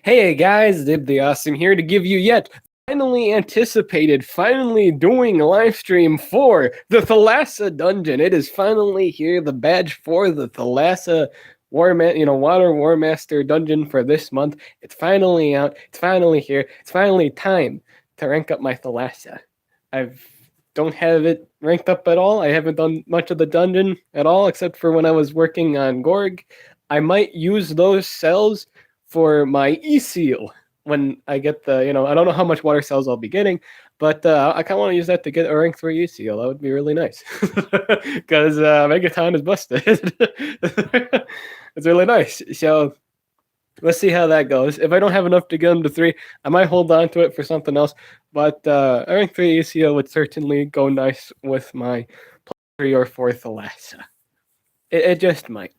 Hey guys, Dib the Awesome here to give you yet finally anticipated, finally doing a live stream for the Thalassa dungeon. It is finally here, the badge for the Thalassa Water Warmaster dungeon for this month. It's finally out. It's finally here. It's finally time to rank up my Thalassa. I don't have it ranked up at all. I haven't done much of the dungeon at all, except for when I was working on Gorg. I might use those cells for my E-seal when I get the, I don't know how much water cells I'll be getting, but I kind of want to use that to get a rank 3 E-seal. That would be really nice. Because Megaton is busted. It's really nice. So let's see how that goes. If I don't have enough to get them to 3, I might hold on to it for something else. But a rank 3 E-seal would certainly go nice with my 3 or 4 Thalassa. It just might.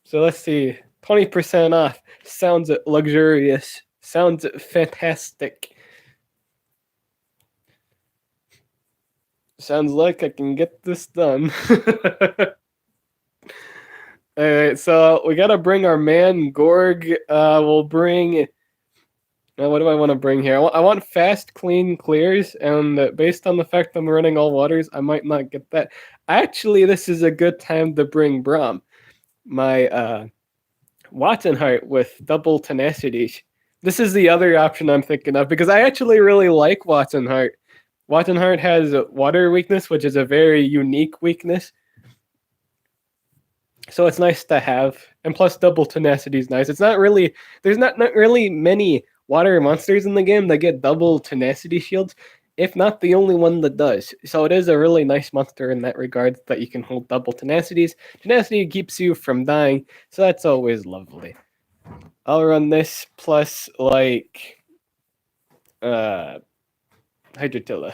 So let's see. 20% off. Sounds luxurious. Sounds fantastic. Sounds like I can get this done. Alright, so we gotta bring our man Gorg. We'll bring... what do I want to bring here? I want fast, clean clears, and based on the fact I'm running all waters, I might not get that. Actually, this is a good time to bring Braum. My Watson Heart with double tenacities. This is the other option I'm thinking of because I actually really like Watson Heart. Watson Heart has a water weakness, which is a very unique weakness. So it's nice to have. And plus double tenacity is nice. It's not really, there's not really many water monsters in the game that get double tenacity shields, if not the only one that does. So it is a really nice monster in that regard that you can hold double tenacities. Tenacity keeps you from dying, so that's always lovely. I'll run this plus like Hydrotilla.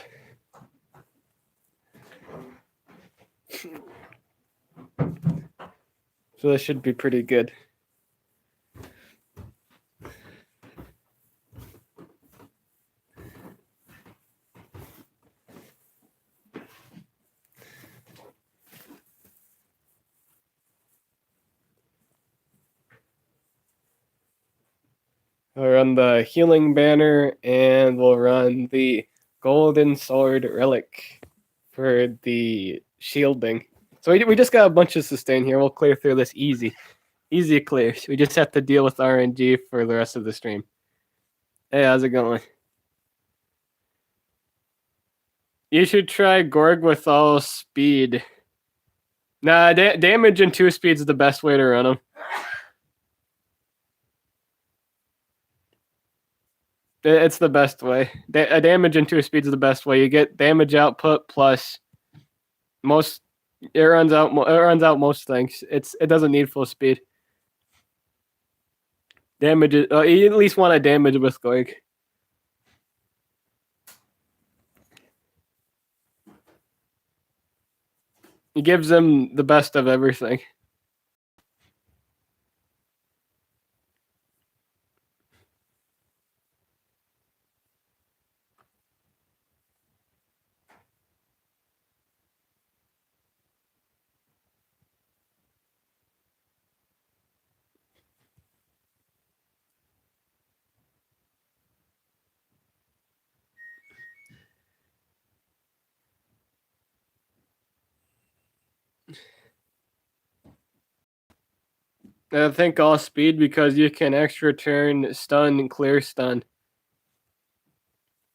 So this should be pretty good. We'll run the healing banner and we'll run the golden sword relic for the shielding. So we just got a bunch of sustain here. We'll clear through this easy. Easy clears. We just have to deal with RNG for the rest of the stream. Hey, how's it going? You should try Gorg with all speed. Nah, damage and 2 speed is the best way to run him. It's the best way. A damage and 2 speed is the best way. You get damage output plus most. It runs out most things. It doesn't need full speed. Damage. You at least want to damage with Gorg. It gives them the best of everything. I think all speed because you can extra turn, stun, and clear stun.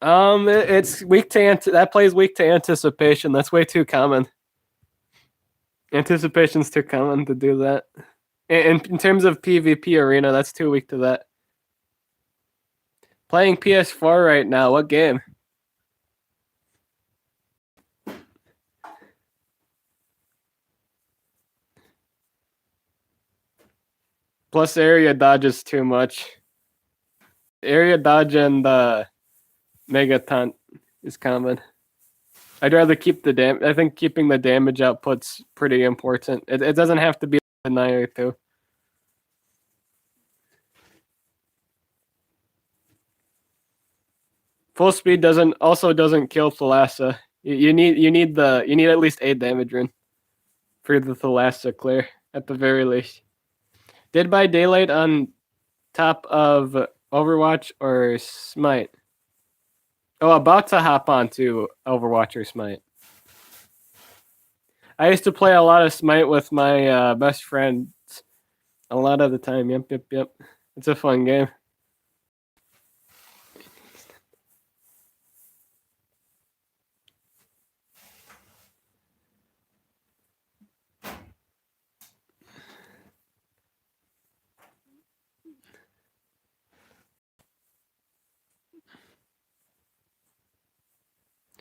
It's weak to that plays weak to anticipation. That's way too common. Anticipation's too common to do that. In terms of PvP arena, that's too weak to that. Playing PS4 right now. What game? Plus area dodge is too much. Area dodge and Megaton is common. I'd rather keep the damage. I think keeping the damage output's pretty important. It doesn't have to be a Denier too. Full speed doesn't kill Thalassa. You need at least 8 damage run for the Thalassa clear at the very least. Dead by Daylight on top of Overwatch or Smite? Oh, about to hop on to Overwatch or Smite. I used to play a lot of Smite with my best friends a lot of the time. Yep. It's a fun game.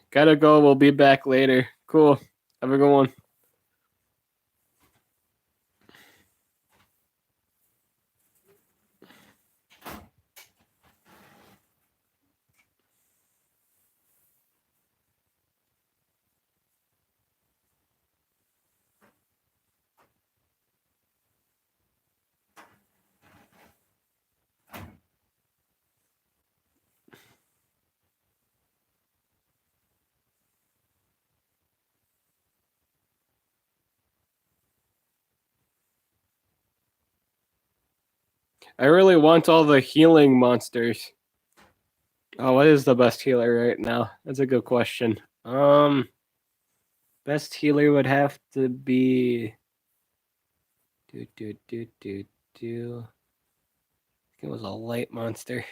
Gotta go. We'll be back later. Cool. Have a good one. I really want all the healing monsters. Oh, what is the best healer right now? That's a good question. Best healer would have to be do. It was a light monster.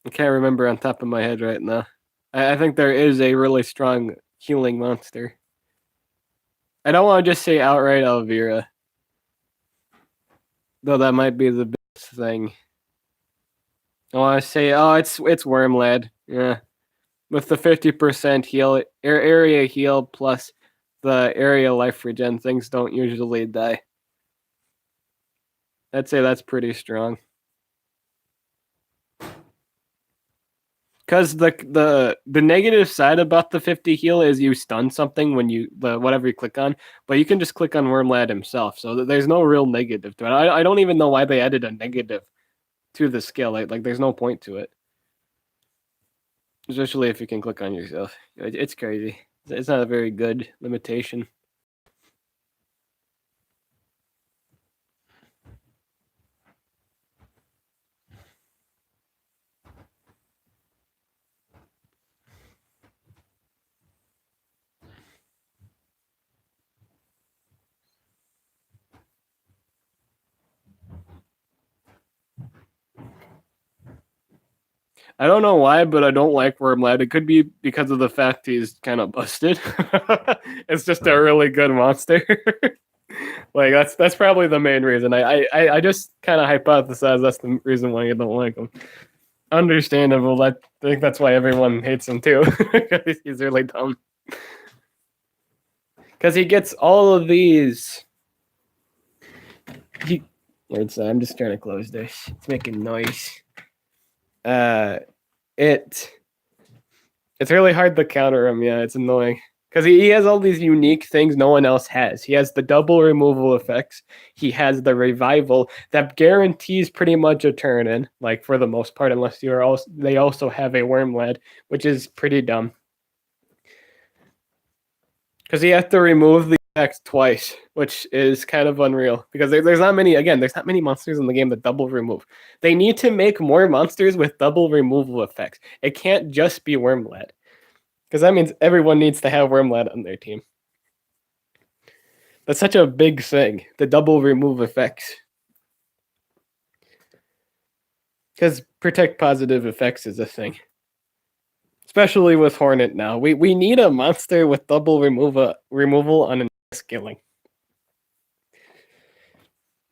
I can't remember on top of my head right now. I think there is a really strong healing monster. I don't want to just say outright Elvira, though that might be the best thing. I want to say, oh, it's Wormlad. Yeah, with the 50% heal area heal plus the area life regen, things don't usually die. I'd say that's pretty strong. Because the negative side about the 50 heal is you stun something when you whatever you click on, but you can just click on Wormlad himself, so there's no real negative to it. I don't even know why they added a negative to the skill. Like there's no point to it, especially if you can click on yourself. It's crazy. It's not a very good limitation. I don't know why, but I don't like Wormlad. It could be because of the fact he's kind of busted. It's just a really good monster. Like that's probably the main reason. I just kind of hypothesize that's the reason why you don't like him. Understandable. I think that's why everyone hates him too. He's really dumb. Because he gets all of these. I'm just trying to close this. It's making noise. It's really hard to counter him. Yeah, it's annoying because he has all these unique things no one else has. He has the double removal effects. He has the revival that guarantees pretty much a turn in, like for the most part, unless you're also they also have a Wormlad, which is pretty dumb because you have to remove the effects twice, which is kind of unreal because there's not many. Again, there's not many monsters in the game that double remove. They need to make more monsters with double removal effects. It can't just be Wormlad. Because that means everyone needs to have Wormlad on their team. That's such a big thing, the double remove effects. Because protect positive effects is a thing. Especially with Hornet now. We need a monster with double removal on a skilling.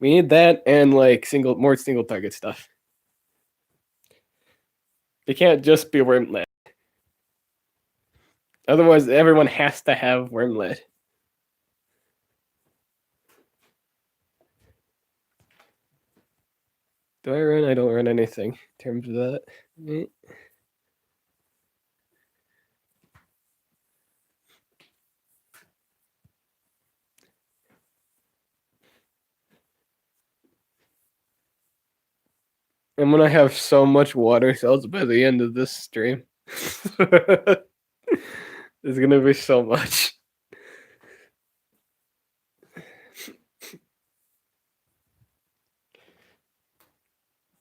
We need that and like more single target stuff. It can't just be Wormlad. Otherwise, everyone has to have Wormlad. Do I run? I don't run anything in terms of that. I'm gonna have so much water cells by the end of this stream. There's gonna be so much.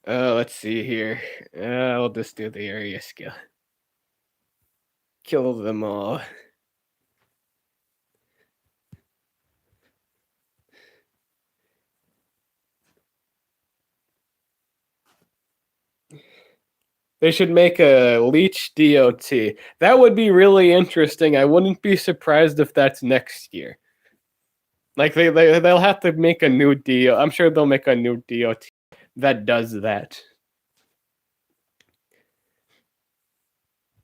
Let's see here. I'll just do the area skill. Kill them all. They should make a leech DOT. That would be really interesting. I wouldn't be surprised if that's next year. Like they'll have to make a new DO. I'm sure they'll make a new DOT that does that.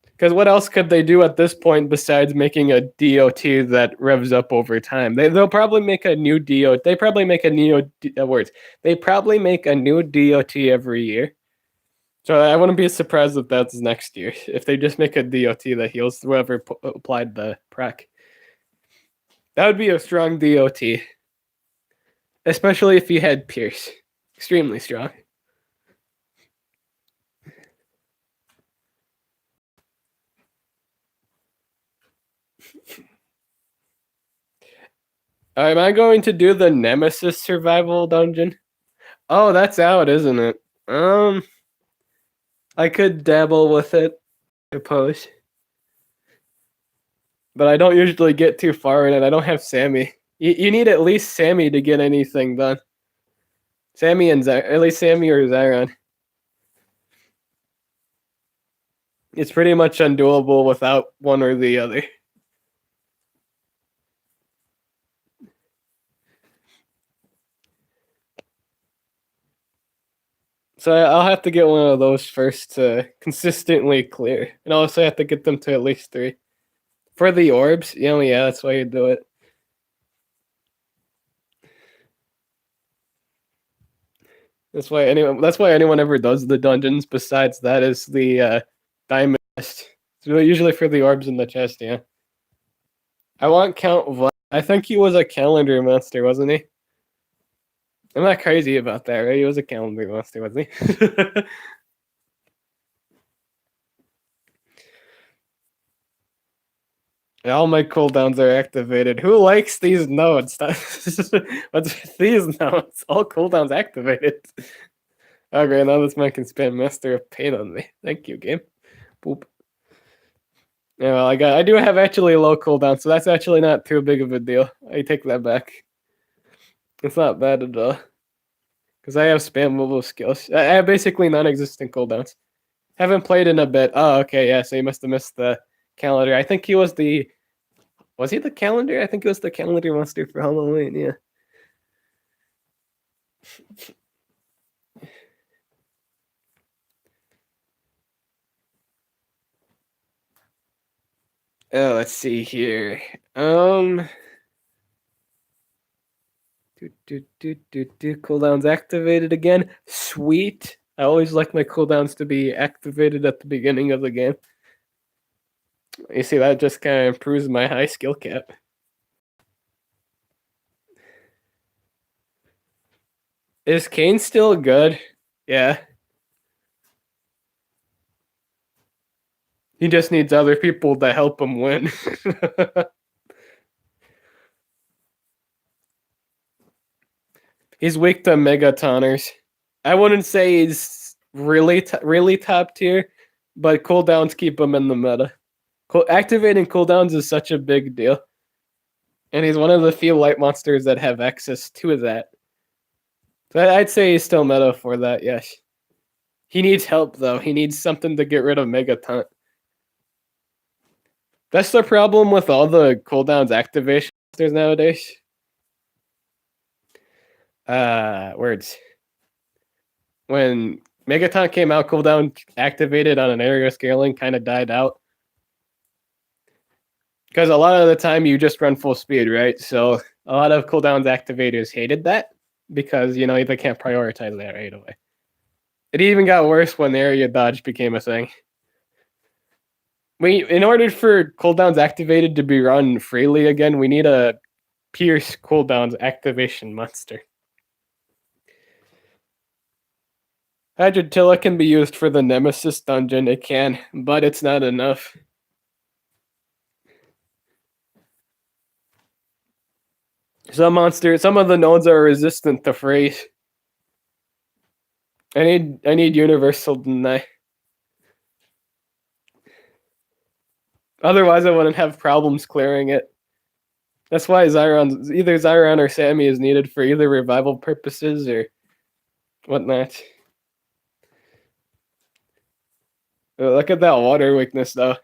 Because what else could they do at this point besides making a DOT that revs up over time? They'll probably make a new DOT. They probably make a new words. They probably make a new DOT every year. So I wouldn't be surprised if that's next year. If they just make a DOT that heals whoever applied the prac. That would be a strong DOT. Especially if you had Pierce. Extremely strong. Am I going to do the Nemesis survival dungeon? Oh, that's out, isn't it? I could dabble with it, I suppose. But I don't usually get too far in it. I don't have Sammy. You need at least Sammy to get anything done. Sammy and at least Sammy or Zyron. It's pretty much undoable without one or the other. So I'll have to get one of those first to consistently clear. And I'll also have to get them to at least 3. For the orbs, yeah, that's why you do it. That's why anyone ever does the dungeons besides that is the diamond chest. So usually for the orbs in the chest, yeah. I want Count Vlad. I think he was a calendar monster, wasn't he? I'm not crazy about that, right? He was a calendar monster, wasn't he? All my cooldowns are activated. Who likes these nodes? What's with these nodes? All cooldowns activated. Okay, now this man can spam Master of Pain on me. Thank you, game. Boop. Yeah, well, I do have actually low cooldown, so that's actually not too big of a deal. I take that back. It's not bad at all. Because I have spammable skills. I have basically non-existent cooldowns. Haven't played in a bit. Oh, okay, yeah, so he must have missed the calendar. I think he was the... Was he the calendar? I think he was the calendar monster for Halloween, yeah. Oh, let's see here. Cooldowns activated again. Sweet. I always like my cooldowns to be activated at the beginning of the game. You see, that just kind of improves my high skill cap. Is Kane still good? Yeah. He just needs other people to help him win. He's weak to Megatoners. I wouldn't say he's really top tier, but cooldowns keep him in the meta. Activating cooldowns is such a big deal. And he's one of the few light monsters that have access to that. So I'd say he's still meta for that, yes. He needs help, though. He needs something to get rid of Megaton. That's the problem with all the cooldowns activation monsters nowadays. Words. When Megaton came out, cooldown activated on an area scaling kind of died out. Because a lot of the time you just run full speed, right? So a lot of cooldowns activators hated that because, you know, they can't prioritize that right away. It even got worse when area dodge became a thing. In order for cooldowns activated to be run freely again, we need a Pierce cooldowns activation monster. Hydrotilla can be used for the Nemesis dungeon. It can, but it's not enough. Some of the nodes are resistant to freeze. I need universal deny. Otherwise, I wouldn't have problems clearing it. That's why either Zyron or Sammy is needed for either revival purposes or whatnot. Look at that water weakness, though.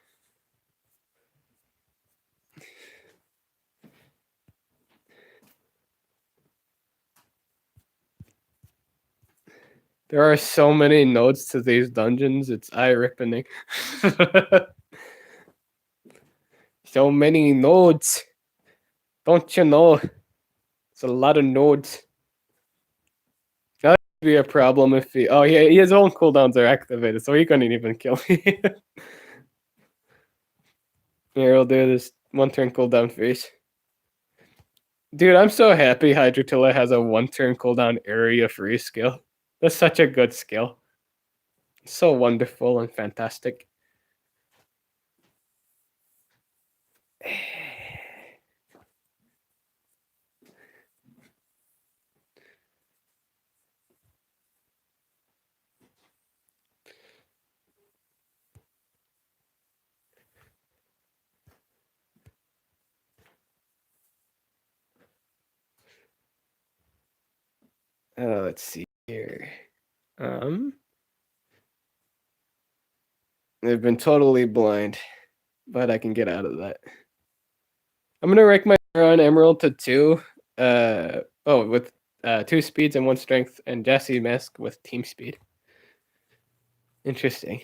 There are so many nodes to these dungeons, it's eye-ripping. So many nodes. Don't you know? It's a lot of nodes. That would be a problem if he... Oh, yeah, his own cooldowns are activated, so he couldn't even kill me. Here, we'll do this one-turn cooldown phase. Dude, I'm so happy Hydrotilla has a one-turn cooldown area free skill. That's such a good skill. So wonderful and fantastic. Let's see here. They've been totally blind, but I can get out of that. I'm gonna rank my on Emerald to 2. With 2 speeds and 1 strength, and Jesse Mask with team speed. Interesting.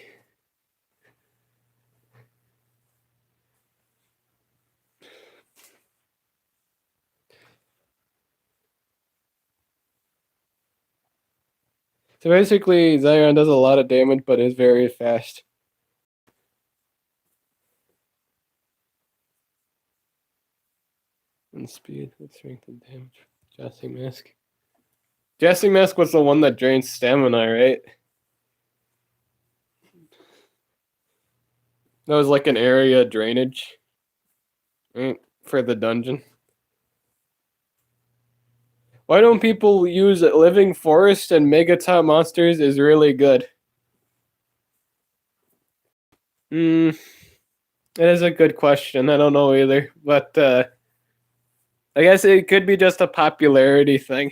So basically, Zyron does a lot of damage, but is very fast. And speed with strength and damage. Jesse Mask. Jesse Mask was the one that drains stamina, right? That was like an area drainage, right, for the dungeon. Why don't people use Living Forest and Megatop Monsters is really good? It is a good question. I don't know either, but I guess it could be just a popularity thing.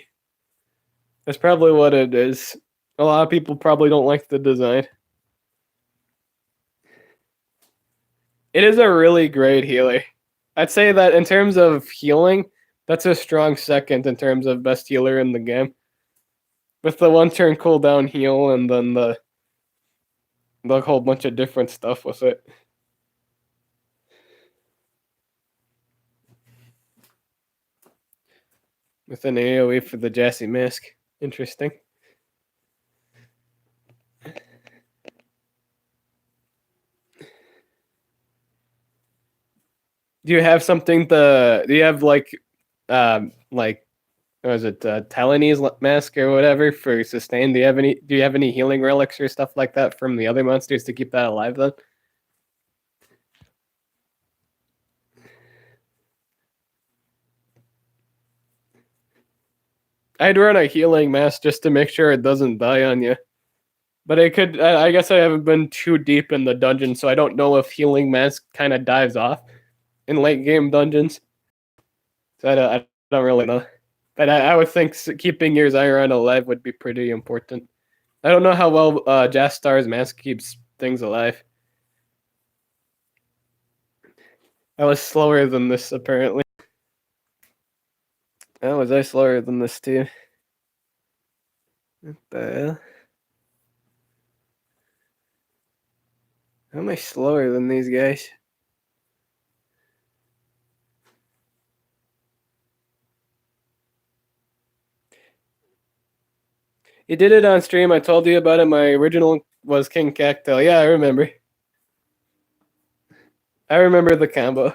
That's probably what it is. A lot of people probably don't like the design. It is a really great healer. I'd say that in terms of healing, that's a strong second in terms of best healer in the game. With the one-turn cooldown heal and then the whole bunch of different stuff with it. With an AoE for the Jassy Mask. Interesting. Do you have something do you have like what was it, Talonese Mask or whatever for sustain? Do you have any healing relics or stuff like that from the other monsters to keep that alive then? I'd run a healing mask just to make sure it doesn't die on you. But it could, I guess I haven't been too deep in the dungeon, so I don't know if healing mask kind of dives off in late game dungeons. So I don't really know. But I would think keeping your Zyron alive would be pretty important. I don't know how well Jastar's mask keeps things alive. I was slower than this, apparently. Oh, was I slower than this, too? What the hell? How am I slower than these guys? You did it on stream. I told you about it. My original was King Cactail. Yeah, I remember. I remember the combo.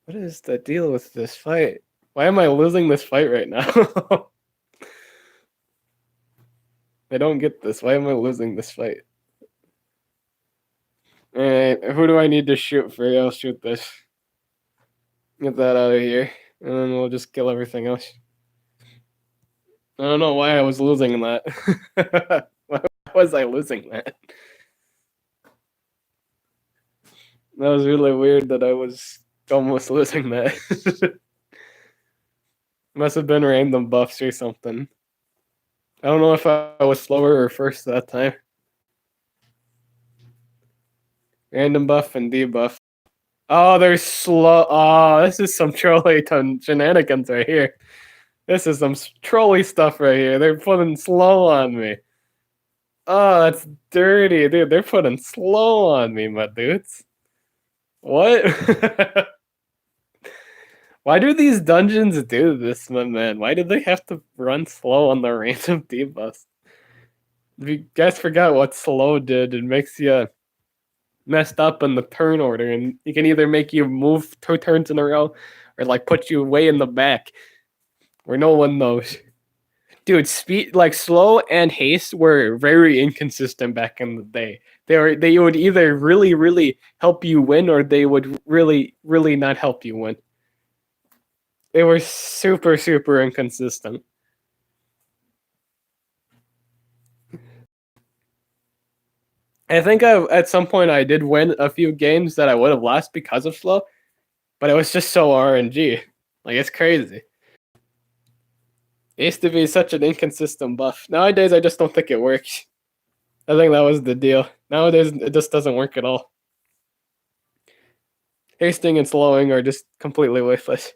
What is the deal with this fight? Why am I losing this fight right now? I don't get this. Why am I losing this fight? Alright, who do I need to shoot for? I'll shoot this. Get that out of here. And then we'll just kill everything else. I don't know why I was losing that. Why was I losing that? That was really weird that I was almost losing that. Must have been random buffs or something. I don't know if I was slower or first that time. Random buff and debuff. Oh, they're slow. Oh, this is some trolley shenanigans right here. This is some trolley stuff right here. They're putting slow on me. Oh, that's dirty, dude. They're putting slow on me, my dudes. What? Why do these dungeons do this, my man? Why did they have to run slow on the random debuffs? If you guys forgot what slow did, it makes you messed up in the turn order, and it can either make you move 2 turns in a row or like put you way in the back where no one knows. Dude, speed, like slow and haste were very inconsistent back in the day. They would either really help you win, or they would really not help you win. They were super inconsistent. I think at some point I did win a few games that I would have lost because of slow, but it was just so RNG. Like, it's crazy. It used to be such an inconsistent buff. Nowadays, I just don't think it works. I think that was the deal. Nowadays, it just doesn't work at all. Hasting and slowing are just completely worthless.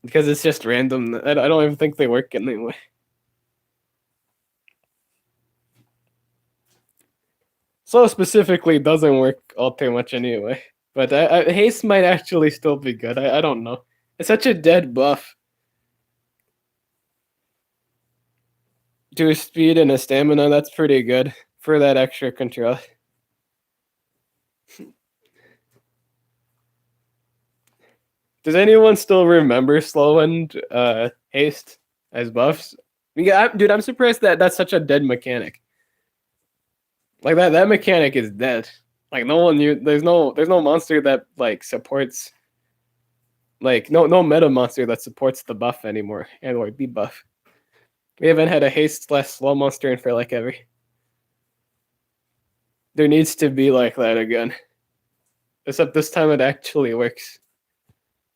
Because it's just random. I don't even think they work anyway. Slow specifically doesn't work all too much anyway. But haste might actually still be good. I don't know. It's such a dead buff. 2 speed and a stamina, that's pretty good for that extra control. Does anyone still remember slow and haste as buffs? Yeah, dude, I'm surprised that that's such a dead mechanic. Like that mechanic is dead. Like no one knew. There's no monster that like supports. Like no meta monster that supports the buff anymore and or debuff. We haven't had a haste / slow monster in for like ever. There needs to be like that again. Except this time it actually works.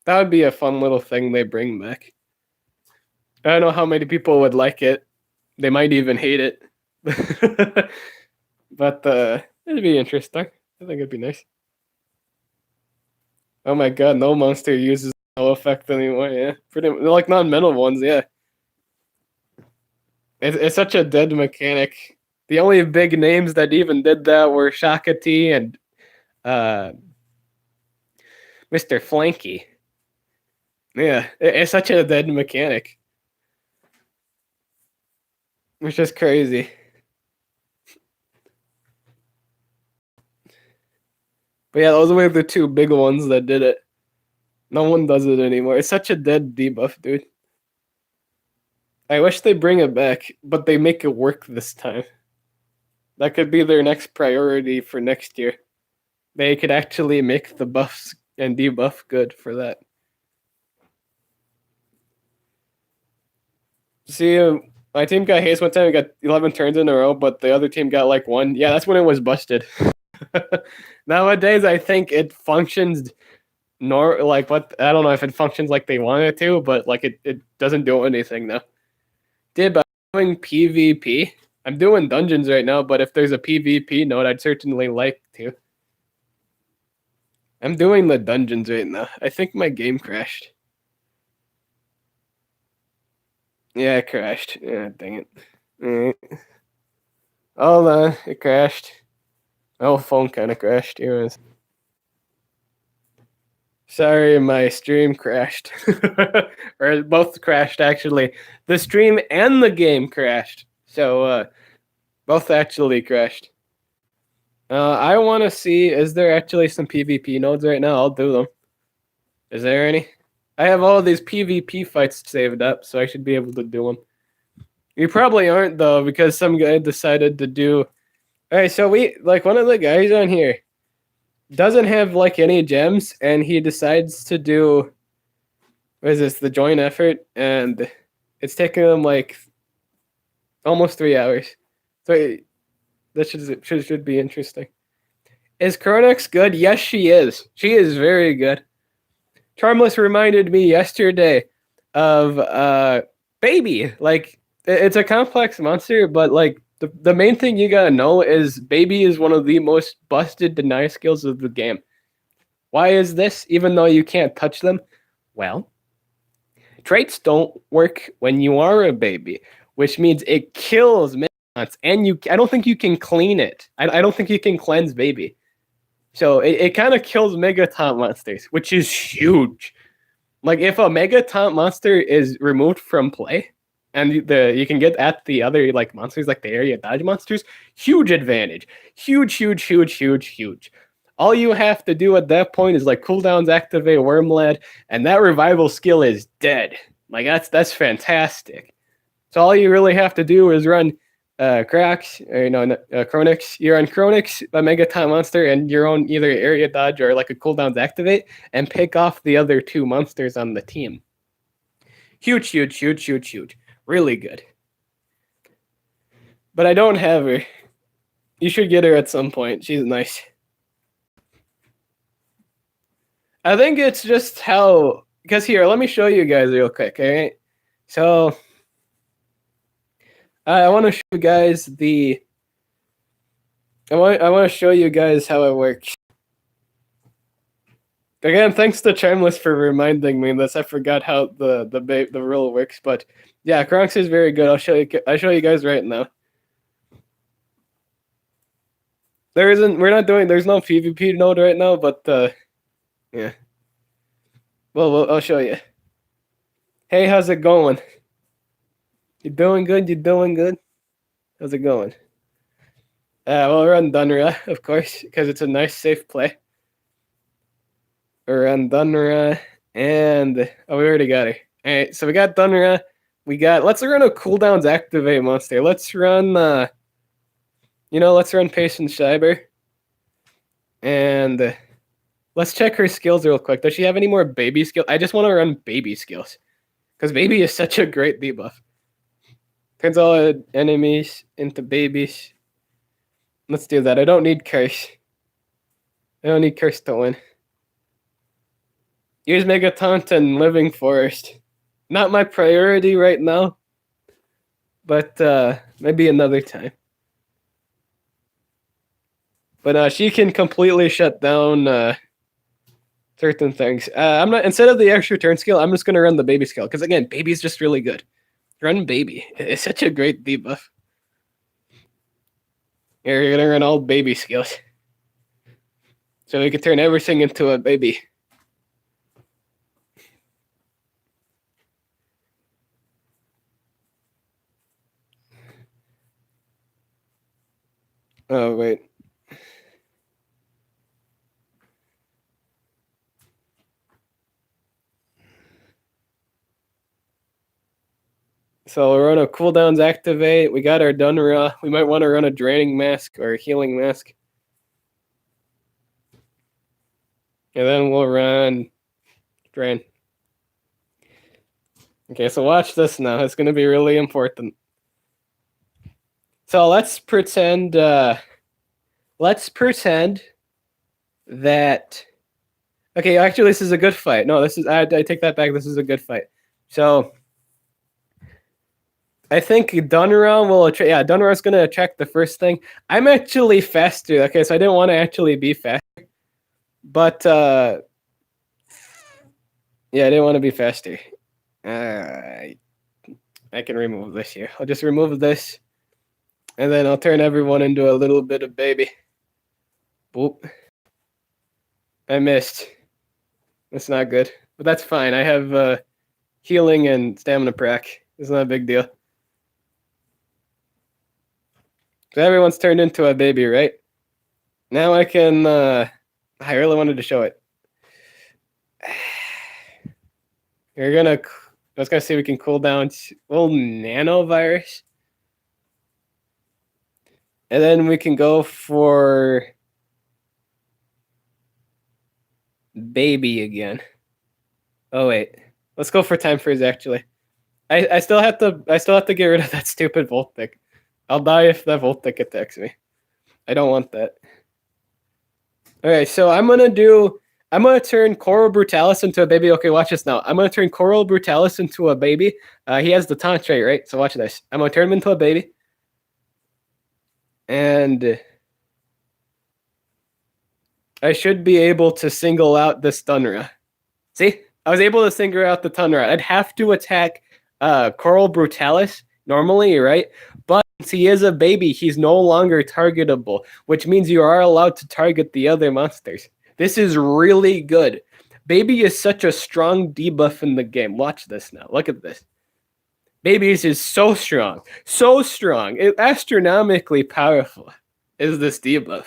That would be a fun little thing they bring back. I don't know how many people would like it. They might even hate it. But it'd be interesting. I think it'd be nice. Oh my god, no monster uses no effect anymore, yeah. Pretty like non-metal ones, yeah. It's such a dead mechanic. The only big names that even did that were Shakati and Mr. Flanky. Yeah, it's such a dead mechanic. Which is crazy. But yeah, those were the 2 big ones that did it. No one does it anymore. It's such a dead debuff, dude. I wish they bring it back, but they make it work this time. That could be their next priority for next year. They could actually make the buffs and debuff good for that. See, my team got haste one time. We got 11 turns in a row, but the other team got like 1. Yeah, that's when it was busted. Nowadays, I think it functions like what I don't know if it functions like they want it to, but like it doesn't do anything now. Did by doing PvP. I'm doing dungeons right now, but if there's a PvP node, I'd certainly like to. I'm doing the dungeons right now. I think my game crashed. Yeah, it crashed. Yeah, dang it. Alright. Hold on, it crashed. My whole phone kind of crashed. Here it is. Sorry, my stream crashed. Or both crashed, actually. The stream and the game crashed. So, both actually crashed. I want to see, is there actually some PvP nodes right now? I'll do them. Is there any? I have all these PvP fights saved up, so I should be able to do them. You probably aren't, though, because some guy decided to do... Alright, so we, like, one of the guys on here, doesn't have like any gems, and he decides to do what is this, the joint effort, and it's taking him like almost 3 hours. So that should be interesting. Is Chronix good? Yes, she is. She is very good. Charmless reminded me yesterday of Baby. Like it's a complex monster, but like the main thing you gotta know is Baby is one of the most busted deny skills of the game. Why is this? Even though you can't touch them, well, traits don't work when you are a baby, which means it kills Megatonts, and I don't think you can clean it. I don't think you can cleanse Baby. So it kind of kills Megaton monsters, which is huge. Like if a Megaton monster is removed from play, and you can get at the other like monsters, like the area dodge monsters, huge advantage. Huge. All you have to do at that point is like cooldowns activate Wormlad, and that revival skill is dead. Like that's fantastic. So all you really have to do is run Chronix. You're on Chronix, a Megaton monster, and your own either area dodge or like a cooldowns activate, and pick off the other two monsters on the team. Huge. Really good. But I don't have her. You should get her at some point. She's nice. I think it's just how, because here, let me show you guys real quick, all right? So I want to show you guys I want to show you guys how it works. Again, thanks to Charmless for reminding me this. I forgot how the rule works, but yeah, Chronix is very good. I'll show you guys right now. There's no PvP node right now, but yeah. Well, I'll show you. Hey, how's it going? You doing good? How's it going? We'll run Dunra, of course, because it's a nice, safe play. We'll run Dunra, and we already got her. All right, so we got Dunra. Let's run a cooldowns activate monster. Let's run, let's run Patient Schreiber. And let's check her skills real quick. Does she have any more baby skills? I just want to run baby skills, because baby is such a great debuff. Turns all enemies into babies. Let's do that. I don't need Curse. I don't need Curse to win. Use Megataunt and Living Forest. Not my priority right now, but maybe another time. But she can completely shut down certain things. I'm not, instead of the extra turn skill, I'm just gonna run the baby skill, because again, baby's just really good. Run baby. It's such a great debuff. You're gonna run all baby skills, so we can turn everything into a baby. Oh wait. So we'll run a cooldowns activate. We got our Dunra. We might want to run a draining mask or a healing mask. And then we'll run drain. Okay, so watch this now. It's going to be really important. So let's pretend that. Okay, actually, this is a good fight. No, this is. I take that back. This is a good fight. So I think Dunra will attract. Yeah, Dunra's going to attract the first thing. I'm actually faster. Okay, so I didn't want to actually be faster. But yeah, I didn't want to be faster. I can remove this here. I'll just remove this, and then I'll turn everyone into a little bit of baby. Boop. I missed. That's not good, but that's fine. I have healing and stamina prac. It's not a big deal. So everyone's turned into a baby, right? Now I can. I really wanted to show it. I was gonna say we can cool down little nanovirus, and then we can go for baby again. Oh wait, let's go for time freeze. Actually, I still have to get rid of that stupid Voltic. I'll die if that Voltic attacks me. I don't want that. Okay, so I'm gonna turn Coral Brutalis into a baby. Okay, watch this now. I'm gonna turn Coral Brutalis into a baby. He has the taunt trait, right? So watch this. I'm gonna turn him into a baby. And I should be able to single out this Stunra. See? I was able to single out the Stunra. I'd have to attack Coral Brutalis normally, right? But since he is a baby, he's no longer targetable, which means you are allowed to target the other monsters. This is really good. Baby is such a strong debuff in the game. Watch this now. Look at this. Babies is so strong. So strong. Astronomically powerful is this debuff.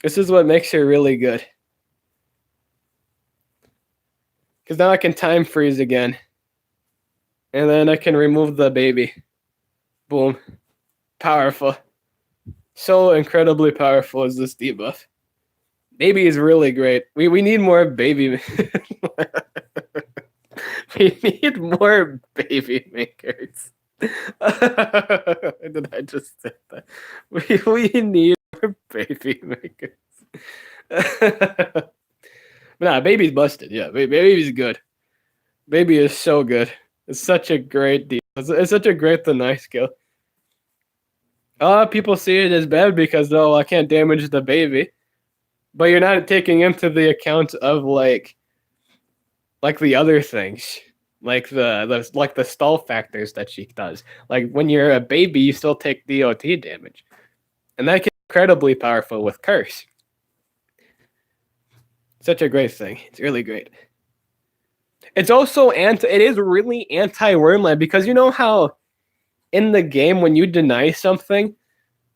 This is what makes her really good. Because now I can time freeze again. And then I can remove the baby. Boom. Powerful. So incredibly powerful is this debuff. Baby is really great. We need more baby. We need more baby makers. Did I just say that? We need more baby makers. Nah, baby's busted. Yeah, baby's good. Baby is so good. It's such a great deal. It's such a great deny skill. People see it as bad because I can't damage the baby, but you're not taking into the account of like the other things, like the stall factors that she does. Like when you're a baby, you still take DOT damage, and that can be incredibly powerful with curse. Such a great thing. It's really great. It's also it is really anti-Wormland because you know how in the game when you deny something,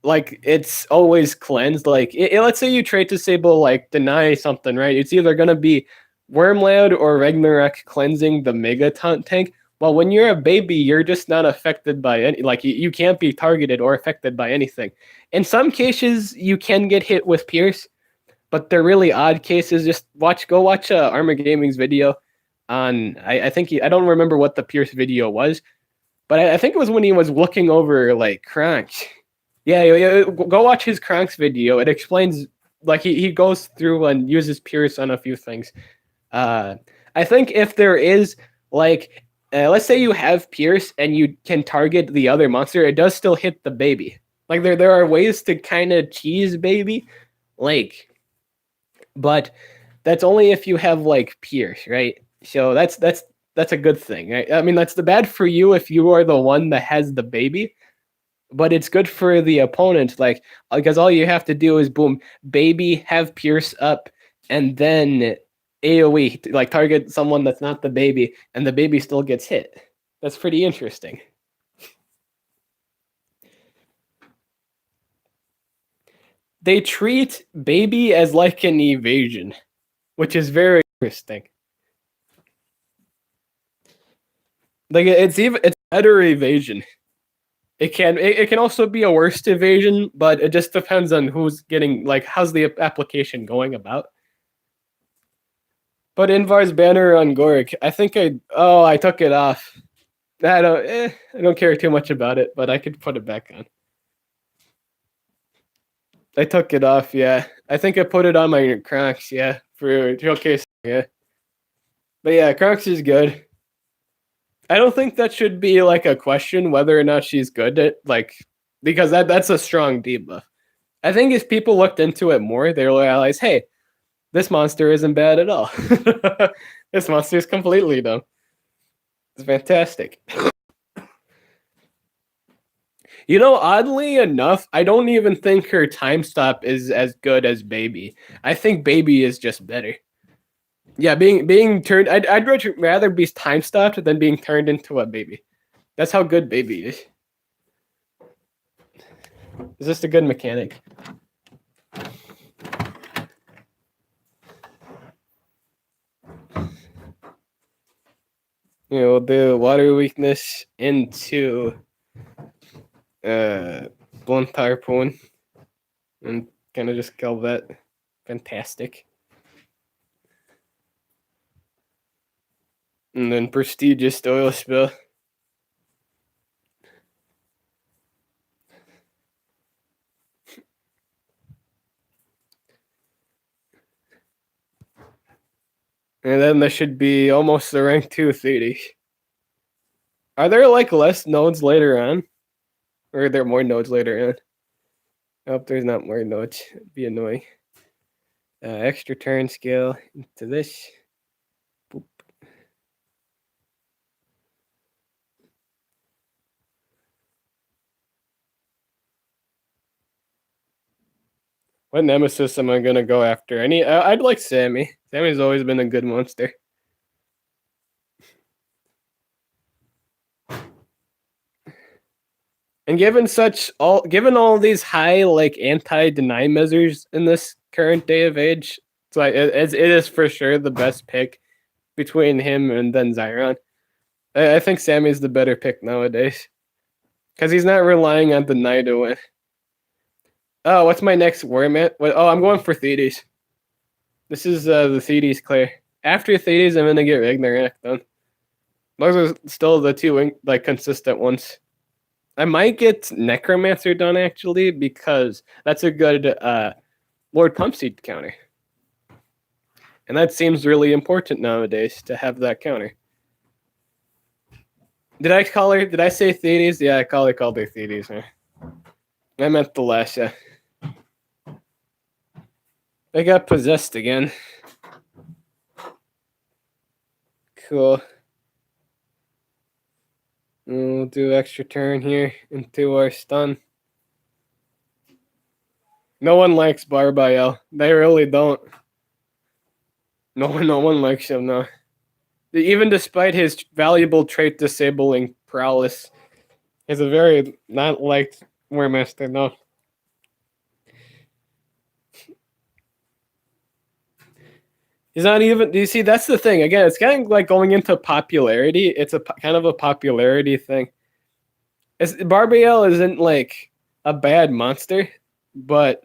like it's always cleansed. Like let's say you trait disable like deny something, right? It's either gonna be Wormland or Ragnarok cleansing the Mega Taunt tank. Well, when you're a baby, you're just not affected by any. Like you can't be targeted or affected by anything. In some cases, you can get hit with Pierce, but they're really odd cases. Just go watch Armor Gaming's video on. I think I don't remember what the Pierce video was, but I think it was when he was looking over like Kranks. Yeah, go watch his Kranks video. It explains like he goes through and uses Pierce on a few things. I think if there is like let's say you have Pierce and you can target the other monster, it does still hit the baby. Like there are ways to kind of cheese baby, like, but that's only if you have like Pierce, right? So that's a good thing, right? I mean, that's the bad for you if you are the one that has the baby, but it's good for the opponent, like because all you have to do is boom, baby, have Pierce up, and then AoE like target someone that's not the baby, and the baby still gets hit. That's pretty interesting. They treat baby as like an evasion, which is very interesting. Like it's better evasion. It can also be a worst evasion, but it just depends on who's getting like how's the application going about. But Invar's banner on Gorik, I think I took it off. I don't care too much about it, but I could put it back on. I took it off, yeah. I think I put it on my Kronks, yeah, for showcase, yeah. But yeah, Kronks is good. I don't think that should be like a question whether or not she's good at like because that's a strong debuff. I think if people looked into it more, they realize, hey, this monster isn't bad at all. This monster is completely dumb. It's fantastic. You know, oddly enough, I don't even think her time stop is as good as Baby. I think Baby is just better. Yeah, being turned, I'd rather be time stopped than being turned into a baby. That's how good Baby is. Is this a good mechanic? You know, the water weakness into blunt harpoon and kind of just kill that. Fantastic. And then prestigious oil spill. And then there should be almost the rank 2 Thetis. Are there like less nodes later on? Or are there more nodes later on? I hope there's not more nodes. It'd be annoying. Extra turn scale into this. Boop. What nemesis am I gonna go after? I'd like Sammy. Sammy's always been a good monster. And given all these high like anti-deny measures in this current day of age, so it is for sure the best pick between him and then Zyron. I think Sammy's the better pick nowadays because he's not relying on deny to win. Oh, what's my next Warmaster? Oh, I'm going for Thetis. This is the Thetis clear. After Thetis, I'm gonna get Ragnarok done. Those are still the two like consistent ones. I might get Necromancer done actually because that's a good Lord Pumpseed counter. And that seems really important nowadays to have that counter. Did I say Thetis? Yeah, I called her Thetis, man. I meant the last, yeah. I got possessed again. Cool. We'll do extra turn here into our stun. No one likes Barbael. They really don't. No one likes him, no. Even despite his valuable trait disabling prowess, he's a very not liked Warmaster, no. He's not even. Do you see? That's the thing. Again, it's kind of like going into popularity. It's a kind of a popularity thing. Barbael isn't like a bad monster, but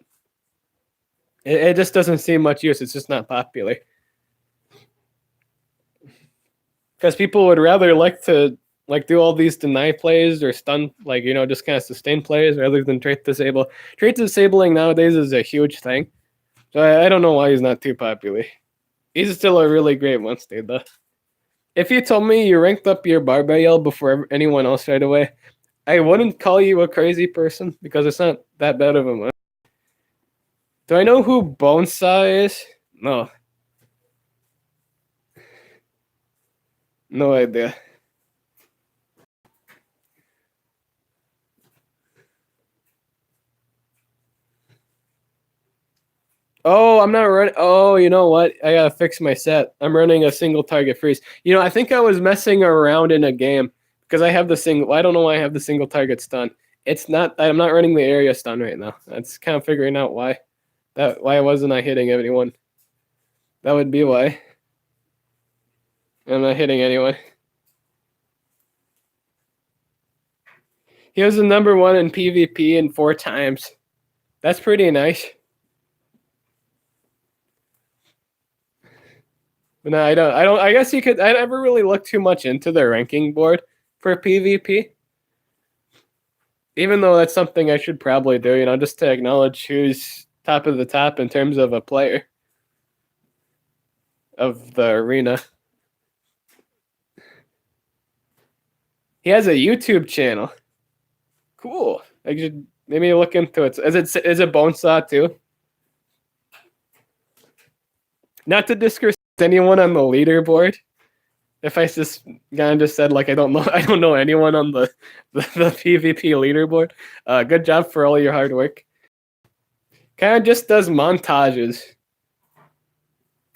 it just doesn't see much use. It's just not popular. Because people would rather like to like do all these deny plays or stun, like, you know, just kind of sustain plays rather than trait disable. Trait disabling nowadays is a huge thing. So I don't know why he's not too popular. He's still a really great monster, though. If you told me you ranked up your Barbael before anyone else right away, I wouldn't call you a crazy person because it's not that bad of a monster. Do I know who Bonesaw is? No. No idea. Oh, I'm not running. Oh, you know what? I gotta fix my set. I'm running a single target freeze. You know, I think I was messing around in a game because I have the single. I don't know why I have the single target stun. It's not. I'm not running the area stun right now. That's kind of figuring out why. Why wasn't I hitting anyone? That would be why. I'm not hitting anyone. He was the number 1 in PvP in 4 times. That's pretty nice. But no, I don't. I guess you could. I never really looked too much into the ranking board for PvP. Even though that's something I should probably do, you know, just to acknowledge who's top of the top in terms of a player of the arena. He has a YouTube channel. Cool. I should maybe look into it. Is it Bonesaw too? Not to disrespect anyone on the leaderboard. If I just kind of just said like I don't know anyone on the PvP leaderboard. Good job for all your hard work. Kind of just does montages.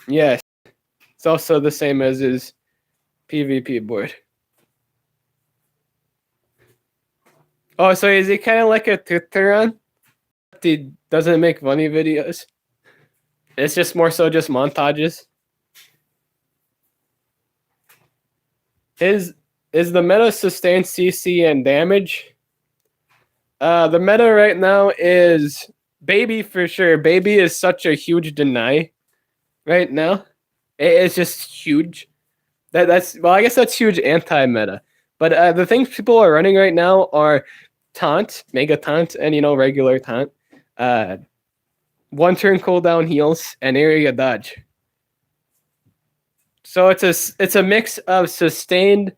Yes. It's also the same as his PvP board. Oh, so is he kind of like a Tutoran? He doesn't make funny videos. It's just more so just montages. Is the meta sustain CC and damage? The meta right now is Baby for sure. Baby is such a huge deny right now. It's just huge. That's well, I guess that's huge anti-meta. But the things people are running right now are taunt, mega taunt, and regular taunt. One turn cooldown heals and area dodge. So it's a mix of sustained,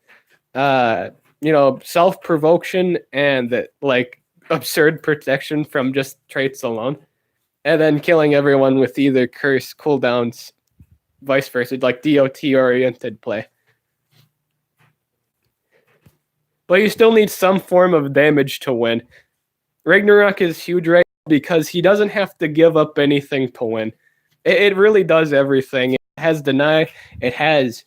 self-provocation and like absurd protection from just traits alone, and then killing everyone with either curse cooldowns, vice versa, like DOT oriented play. But you still need some form of damage to win. Ragnarok is huge right now because he doesn't have to give up anything to win. It really does everything. It has deny. It has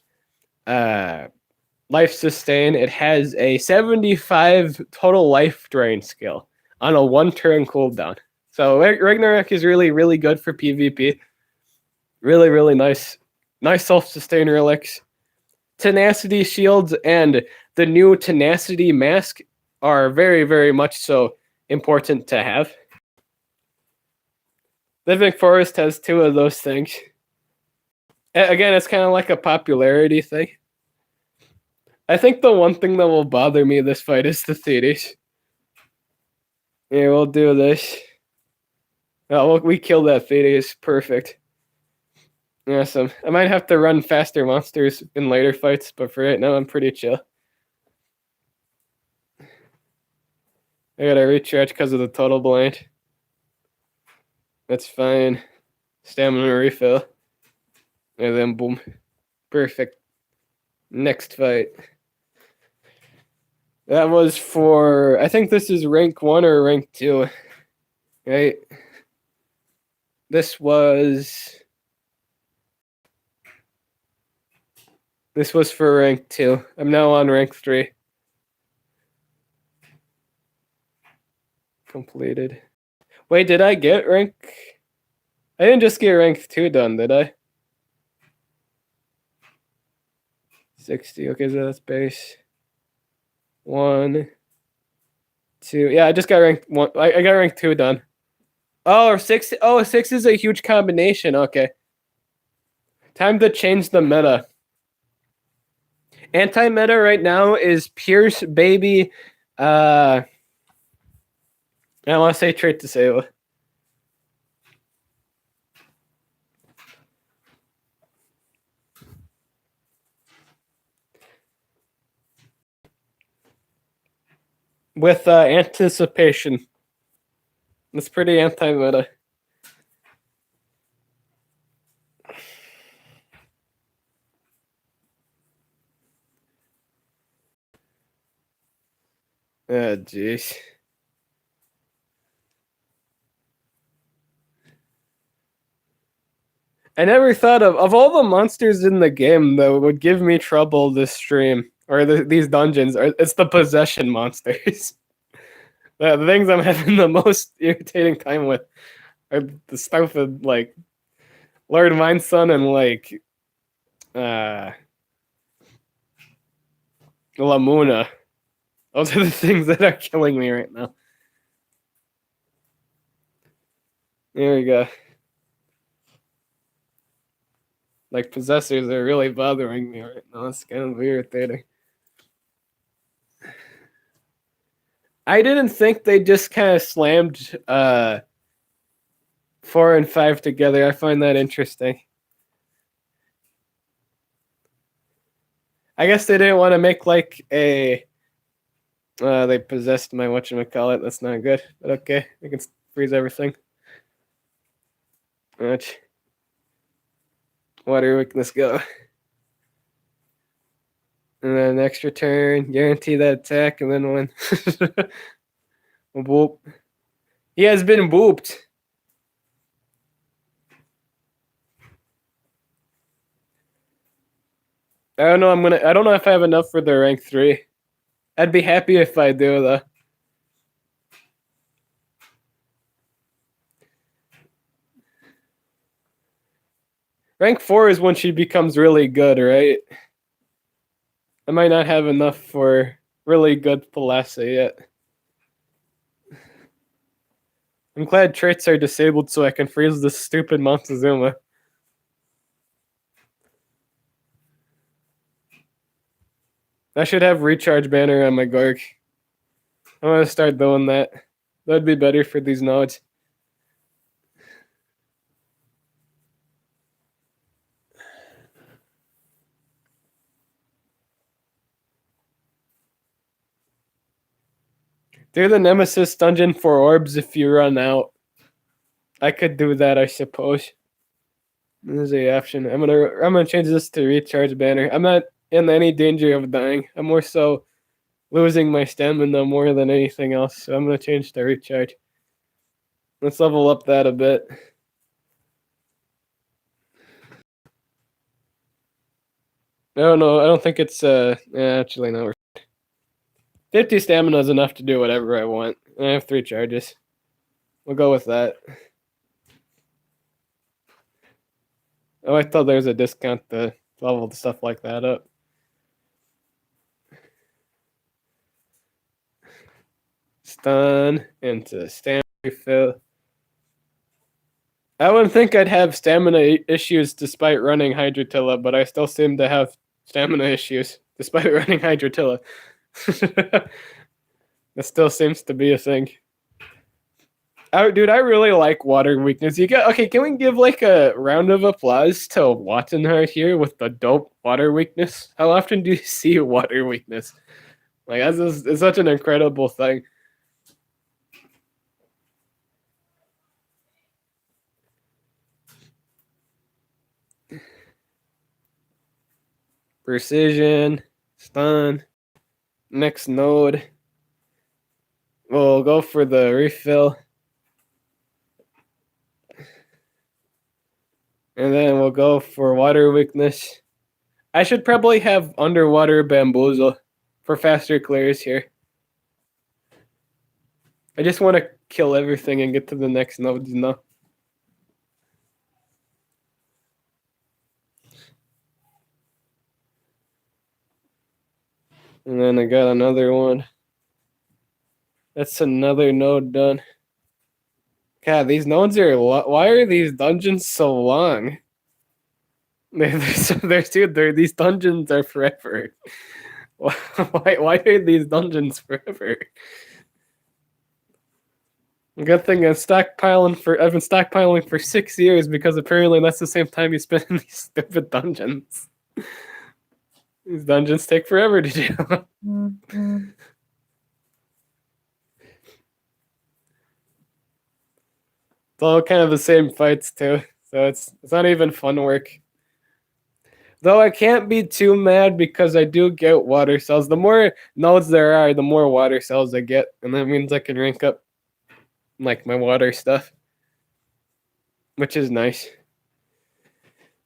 life sustain. It has a 75 total life drain skill on a 1-turn cooldown. So Ragnarok is really, really good for PvP. Really, really nice. Nice self-sustain relics. Tenacity shields and the new tenacity mask are very, very much so important to have. Living Forest has 2 of those things. Again, it's kind of like a popularity thing. I think the one thing that will bother me this fight is the theories. Yeah, we'll do this. Oh, we killed that Thetis. Perfect. Awesome. I might have to run faster monsters in later fights, but for right now, I'm pretty chill. I gotta recharge because of the total blind. That's fine. Stamina refill. And then boom. Perfect. Next fight. That was for, I think this is rank 1 or rank 2. Right? This was for rank 2. I'm now on rank 3. Completed. Wait, did I get rank? I didn't just get rank 2 done, did I? 60. Okay, so that's base. 1, 2. Yeah, I just got rank 1. I got rank 2 done. Oh, 6. Oh, 6 is a huge combination. Okay. Time to change the meta. Anti-meta right now is Pierce, Baby, I want to say Trait Disable. With anticipation. It's pretty anti-meta. Oh, jeez. I never thought of all the monsters in the game that would give me trouble this stream or these dungeons. It's the possession monsters. The things I'm having the most irritating time with are the stuff with like Lord Mindson and like Lamuna. Those are the things that are killing me right now. There we go. Like possessors are really bothering me right now. It's kind of irritating. I didn't think they just kind of slammed 4 and 5 together. I find that interesting. I guess they didn't want to make like a they possessed my whatchamacallit. That's not good. But okay, I can freeze everything. Much. Water weakness go. And then extra turn, guarantee that attack, and then win. Boop. He has been booped. I don't know. I don't know if I have enough for the rank 3. I'd be happy if I do though. Rank 4 is when she becomes really good, right? I might not have enough for really good Palassa yet. I'm glad traits are disabled so I can freeze this stupid Montezuma. I should have recharge banner on my Gork. I'm gonna start doing that. That'd be better for these nodes. Do the Nemesis dungeon for orbs if you run out. I could do that, I suppose. There's the option. I'm gonna change this to recharge banner. I'm not in any danger of dying. I'm more so losing my stamina more than anything else. So I'm gonna change to recharge. Let's level up that a bit. No, I don't think it's actually no. 50 stamina is enough to do whatever I want. I have 3 charges. We'll go with that. Oh, I thought there was a discount to level stuff like that up. Stun into stamina refill. I wouldn't think I'd have stamina issues despite running Hydrotilla, but I still seem to have stamina issues despite running Hydrotilla. That still seems to be a thing. Oh, dude, I really like water weakness. Okay, can we give like a round of applause to Wattenhart here with the dope water weakness? How often do you see water weakness? Like, it's such an incredible thing. Precision, stun, next node. We'll go for the refill. And then we'll go for water weakness. I should probably have underwater bamboozle for faster clears here. I just want to kill everything and get to the next node, you know? And then I got another one. That's another node done. God, these nodes are why are these dungeons so long? These dungeons are forever. Why are these dungeons forever? Good thing I've been stockpiling for 6 years because apparently that's the same time you spend in these stupid dungeons. These dungeons take forever to do. It's all kind of the same fights too, so it's not even fun work. Though I can't be too mad because I do get water cells. The more nodes there are, the more water cells I get, and that means I can rank up like my water stuff, which is nice.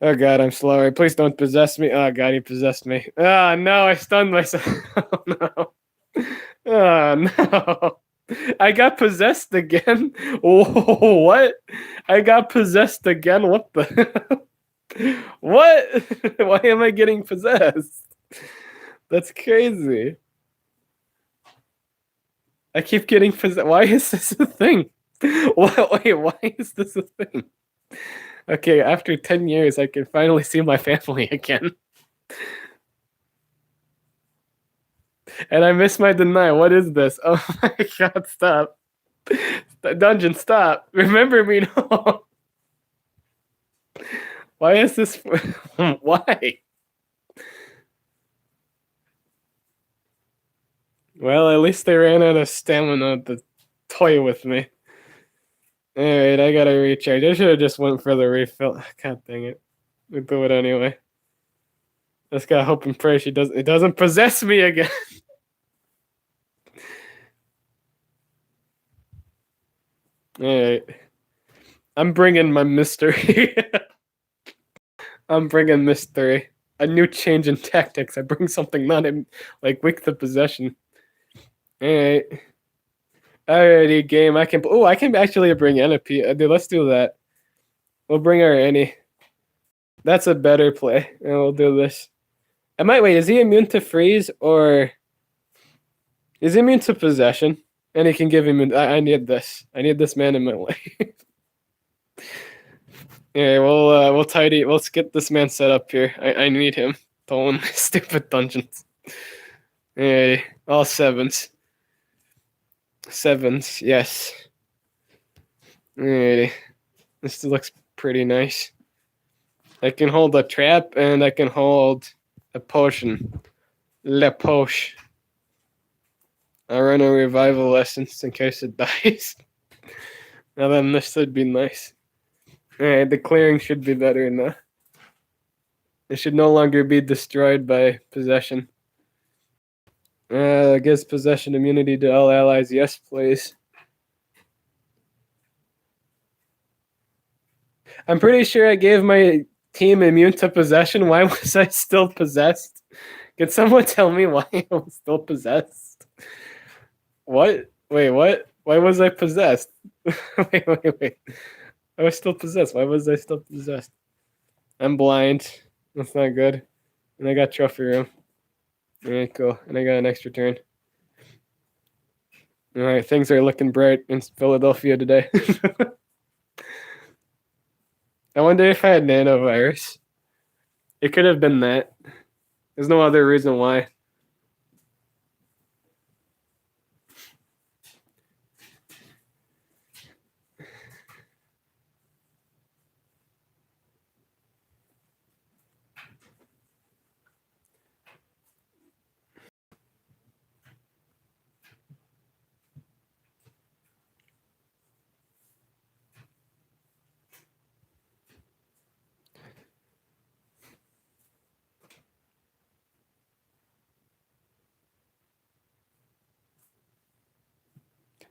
Oh god, I'm slower. Please don't possess me. Oh god, he possessed me. Oh no, I stunned myself. Oh no. Oh no. I got possessed again. Whoa, what? I got possessed again? What the? What? Why am I getting possessed? That's crazy. I keep getting possessed. Why is this a thing? Wait, why is this a thing? Okay, after 10 years, I can finally see my family again. And I miss my deny. What is this? Oh my god, stop. Dungeon, stop. Remember me, no. Why is this? Why? Well, at least they ran out of stamina to toy with me. Alright, I gotta recharge. I should have just went for the refill. God dang it. We'll do it anyway. Just gotta hope and pray it doesn't possess me again. Alright. I'm bringing my mystery. I'm bringing mystery. A new change in tactics. I bring something not in, like weak to possession. Alright. Alrighty, game. I can actually bring Enopy. Dude, let's do that. We'll bring our Annie. That's a better play. And we'll do this. I might wait. Is he immune to freeze or is he immune to possession? And he can give him. I need this. I need this man in my life. Yeah, we'll tidy. Let's get this man set up here. I need him to own my stupid dungeons. Hey, all sevens. Sevens, yes. Alrighty. This looks pretty nice. I can hold a trap and I can hold a potion. Le poche. I'll run a revival essence in case it dies. Now then, this would be nice. Alright, the clearing should be better now. It should no longer be destroyed by possession. Gives possession immunity to all allies. Yes, please. I'm pretty sure I gave my team immune to possession. Why was I still possessed? Can someone tell me why I was still possessed? What? Wait, what? Why was I possessed? wait. I was still possessed. Why was I still possessed? I'm blind. That's not good. And I got trophy room. Alright, cool. And I got an extra turn. Alright, things are looking bright in Philadelphia today. I wonder if I had nanovirus. It could have been that. There's no other reason why.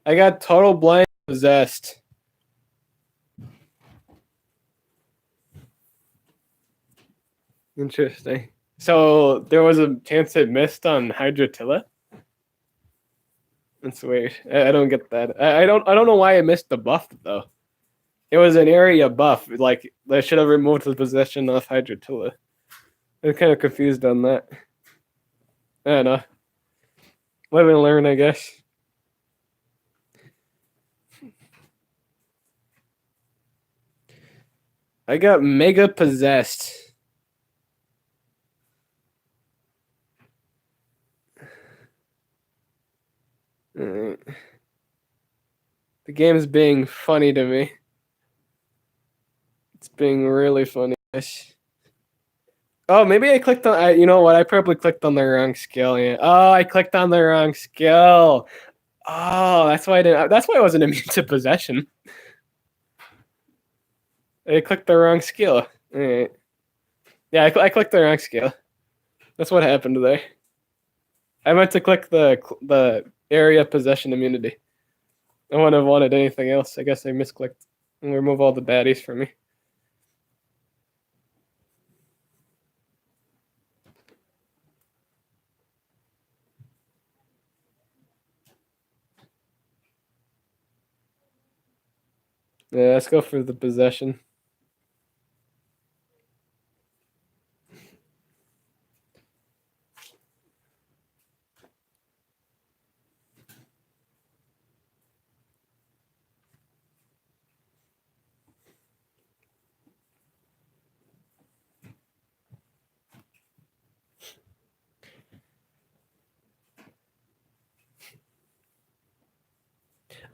I got total blind possessed. Interesting. So there was a chance it missed on Hydrotilla? That's weird. I don't get that. I don't know why I missed the buff though. It was an area buff. Like they should have removed the possession of Hydrotilla. I'm kind of confused on that. I don't know. Live and learn, I guess. I got mega possessed. Alright. The game's being funny to me. It's being really funny. Oh, maybe I clicked on. You know what? I probably clicked on the wrong skill. Yeah. Oh, I clicked on the wrong skill. Oh, that's why I didn't. That's why I wasn't immune to possession. I clicked the wrong skill. All right. Yeah, I clicked the wrong skill. That's what happened there. I meant to click the area possession immunity. I wouldn't have wanted anything else. I guess I misclicked and remove all the baddies for me. Yeah, let's go for the possession.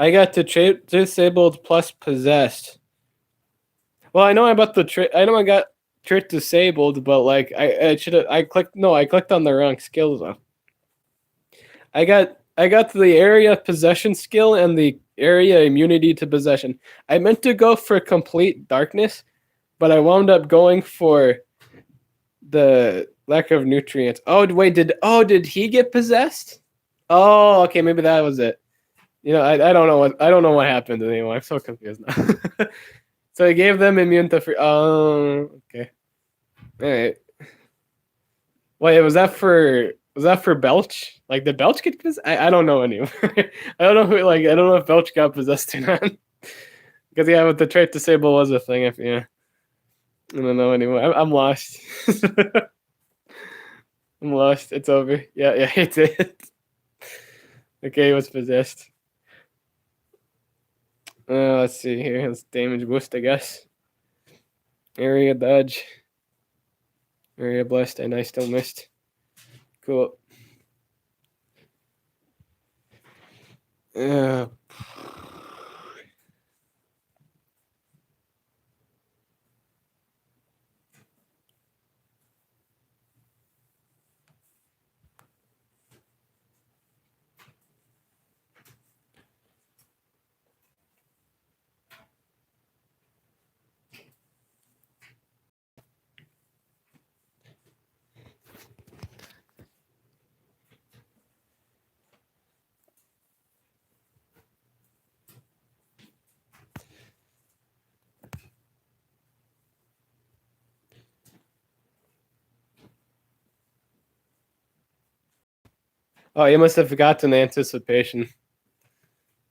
I got to disabled plus possessed. Well, I know I got the trait. I know I got trait disabled, but like I should have. I clicked. No, I clicked on the wrong skill though. I got the area possession skill and the area immunity to possession. I meant to go for complete darkness, but I wound up going for the lack of nutrients. Oh wait, did he get possessed? Oh, okay, maybe that was it. You know, I don't know what happened anymore. I'm so confused now. So I gave them immune to free. Oh, okay. All right. Wait, was that for Belch? Like did Belch get possessed? I don't know anymore. I don't know who. Like I don't know if Belch got possessed or not. Because yeah, with the trait disable was a thing. If yeah, I don't know anymore. I'm lost. I'm lost. It's over. Yeah, it did. Okay, he was possessed. Let's see here. Let's damage boost, I guess. Area dodge. Area blast, and I still missed. Cool. Oh, you must have forgotten anticipation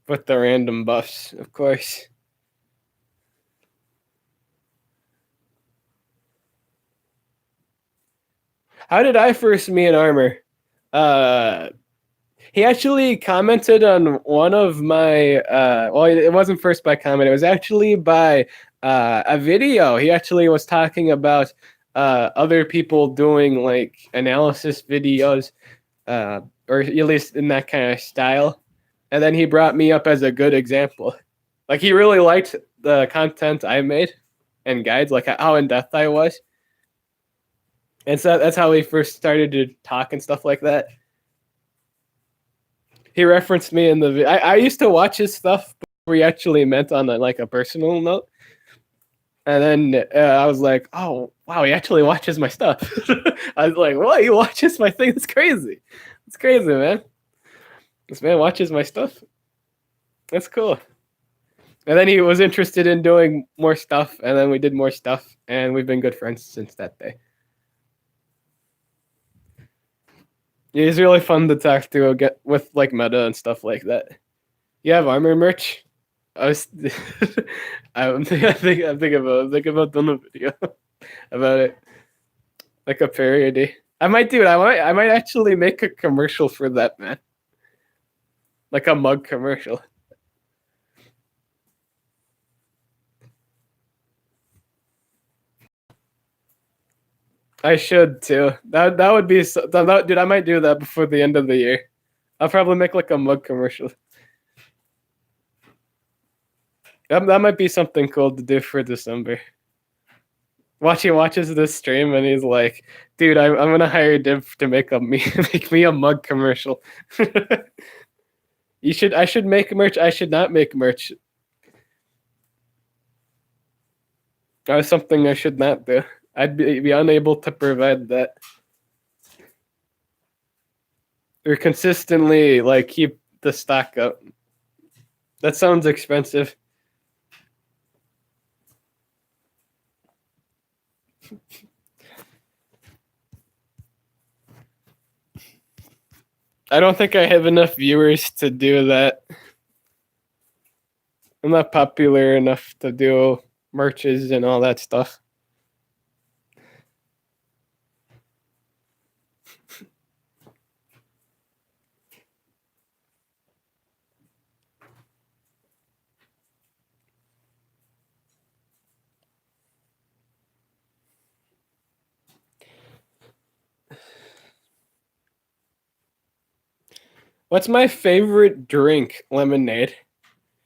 with the random buffs, of course. How did I first meet Armor? He actually commented on one of my well, it wasn't first by comment, it was actually by a video. He actually was talking about other people doing like analysis videos, or at least in that kind of style. And then he brought me up as a good example. Like he really liked the content I made and guides, like how in depth I was. And so that's how we first started to talk and stuff like that. He referenced me in the. I used to watch his stuff before he actually meant on like a personal note, and then I was like, "Oh wow, he actually watches my stuff." I was like, "What? He watches my thing? It's crazy. It's crazy, man. This man watches my stuff. That's cool." And then he was interested in doing more stuff, and then we did more stuff, and we've been good friends since that day. He's really fun to talk to, get with like meta and stuff like that. You have Armor merch? I was, I'm thinking about doing a video about it, like a parody. I might do it. I might actually make a commercial for that, man. Like a mug commercial. I should too. That would be dude. I might do that before the end of the year. I'll probably make like a mug commercial. That might be something cool to do for December. He watches this stream and he's like, "Dude, I'm gonna hire Div to make me a mug commercial." I should make merch. I should not make merch. That's something I should not do. I'd be unable to provide that. Or consistently like keep the stock up. That sounds expensive. I don't think I have enough viewers to do that. I'm not popular enough to do merches and all that stuff. What's my favorite drink? Lemonade.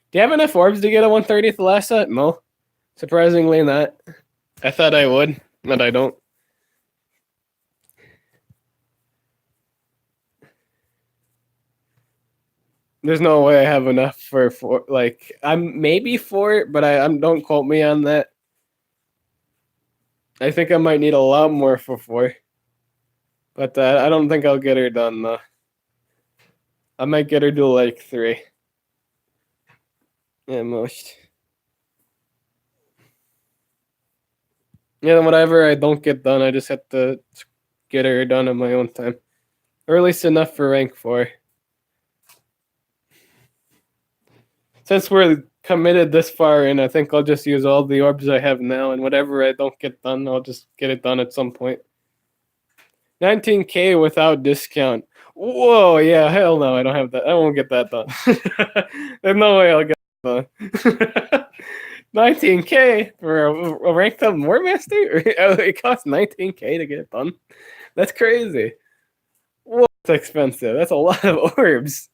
Do you have enough orbs to get a 130th Thalassa? No. Surprisingly not. I thought I would, but I don't. There's no way I have enough for like I'm maybe 4, but I'm don't quote me on that. I think I might need a lot more for 4. But I don't think I'll get her done though. I might get her to like 3. At most. Yeah, then whatever I don't get done, I just have to get her done in my own time. Or at least enough for rank 4. Since we're committed this far in, I think I'll just use all the orbs I have now, and whatever I don't get done, I'll just get it done at some point. 19K without discount. Whoa, yeah, hell no, I don't have that. I won't get that done. There's no way I'll get the 19k for a ranked up Warmaster? It costs 19k to get it done. That's crazy. Whoa, that's expensive. That's a lot of orbs.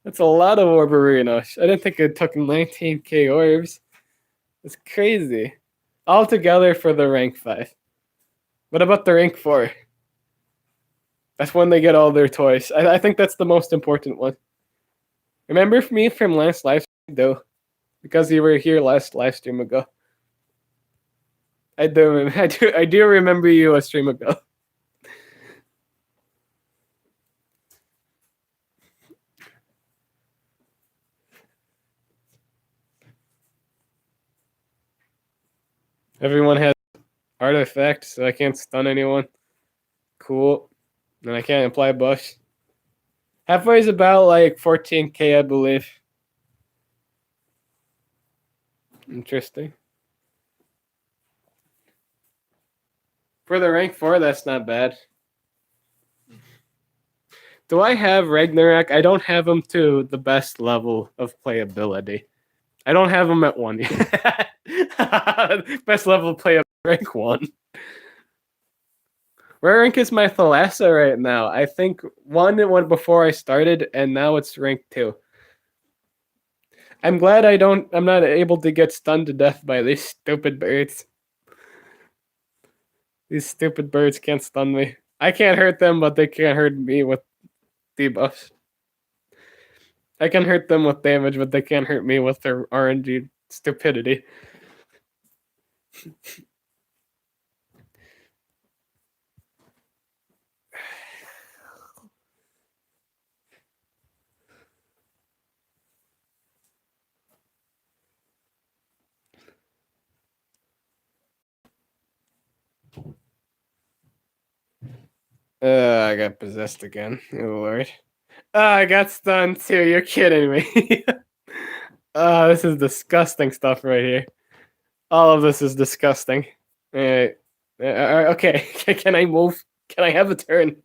That's a lot of orb arena. I didn't think it took 19k orbs. It's crazy. All together for the rank 5. What about the rank 4? That's when they get all their toys. I think that's the most important one. Remember me from last live stream, though, because you were here last live stream ago. I do remember you a stream ago. Everyone has artifacts, so I can't stun anyone. Cool. And I can't apply buffs. Halfway is about like 14k, I believe. Interesting. For the rank 4, that's not bad. Do I have Ragnarok? I don't have him to the best level of playability. I don't have him at 1 yet. Best level of playability, rank 1. Where rank is my Thalassa right now? I think 1 it went before I started, and now it's rank 2. I'm glad I'm not able to get stunned to death by these stupid birds. These stupid birds can't stun me. I can't hurt them, but they can't hurt me with debuffs. I can hurt them with damage, but they can't hurt me with their RNG stupidity. I got possessed again. Oh lord. I got stunned too. You're kidding me. This is disgusting stuff right here. All of this is disgusting. Okay. Can I move? Can I have a turn?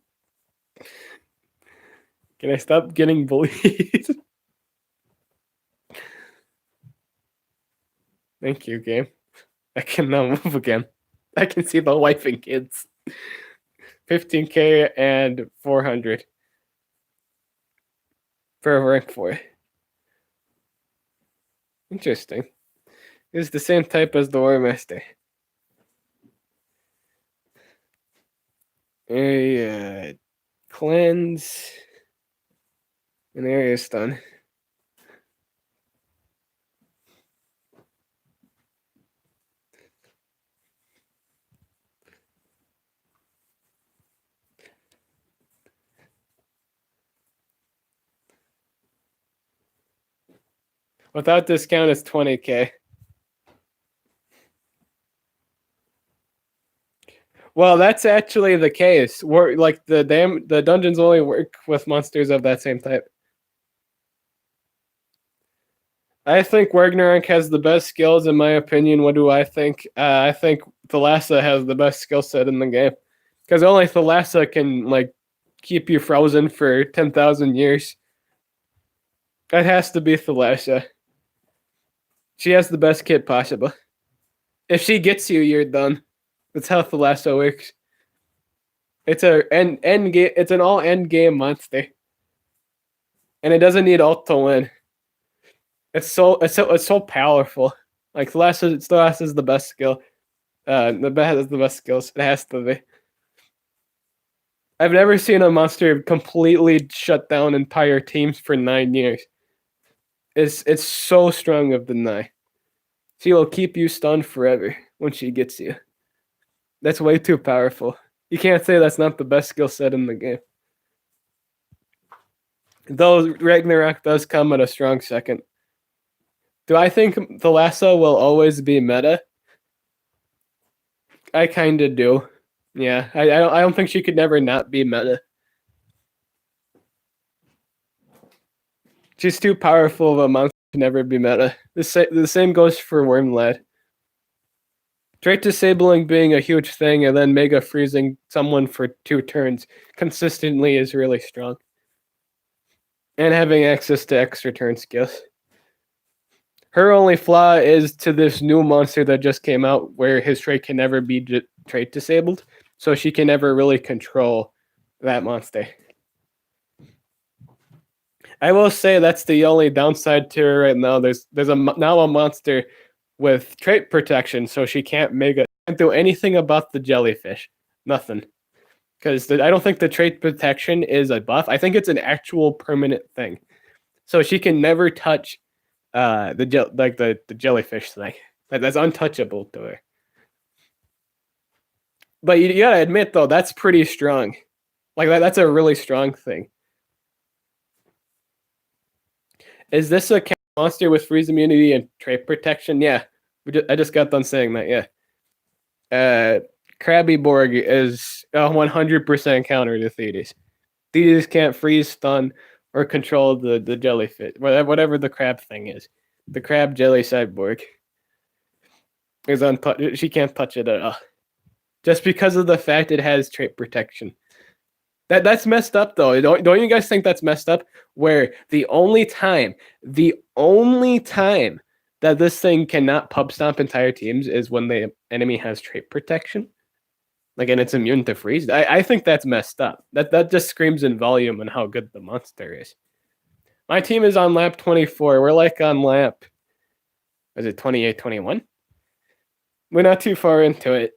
Can I stop getting bullied? Thank you, game. I can now move again. I can see the wife and kids. 15k and 400 for a rank 4. Interesting. It's the same type as the Warmaster. Area cleanse. An area stun. Without discount, it's 20k. Well, that's actually the case. Like the dungeons only work with monsters of that same type. I think Ragnarok has the best skills, in my opinion. What do I think? I think Thalassa has the best skill set in the game, because only Thalassa can like keep you frozen for 10,000 years. It has to be Thalassa. She has the best kit possible. If she gets you, you're done. That's how Thalassa works. It's end game. It's an all end game monster, and it doesn't need ult to win. It's so powerful. Like Thalassa is the best skill. The best has the best skills. It has to be. I've never seen a monster completely shut down entire teams for 9 years. It's so strong of the Nye. She will keep you stunned forever when she gets you. That's way too powerful. You can't say that's not the best skill set in the game. Though Ragnarok does come at a strong second. Do I think Thalassa will always be meta? I kind of do. Yeah, I don't think she could never not be meta. She's too powerful of a monster to never be meta. The same goes for Wormlad. Trait disabling being a huge thing and then mega freezing someone for 2 turns consistently is really strong. And having access to extra turn skills. Her only flaw is to this new monster that just came out where his trait can never be trait disabled. So she can never really control that monster. I will say that's the only downside to her right now. There's now a monster with trait protection, so she can't do anything about the jellyfish. Nothing. Because I don't think the trait protection is a buff. I think it's an actual permanent thing. So she can never touch the jellyfish thing. That's untouchable to her. But you gotta admit though, that's pretty strong. Like that's a really strong thing. Is this a monster with freeze immunity and trait protection? Yeah. I just got done saying that, yeah. Krabby Borg is a 100% counter to Thetis. Thetis can't freeze, stun, or control the jellyfish, whatever the crab thing is. The crab jelly cyborg is untouched. She can't touch it at all. Just because of the fact it has trait protection. That's messed up though. Don't you guys think that's messed up? Where the only time that this thing cannot pub stomp entire teams is when the enemy has trait protection. Like, and it's immune to freeze. I think that's messed up. That just screams in volume on how good the monster is. My team is on lap 24. We're like on lap, is it 28, 21? We're not too far into it.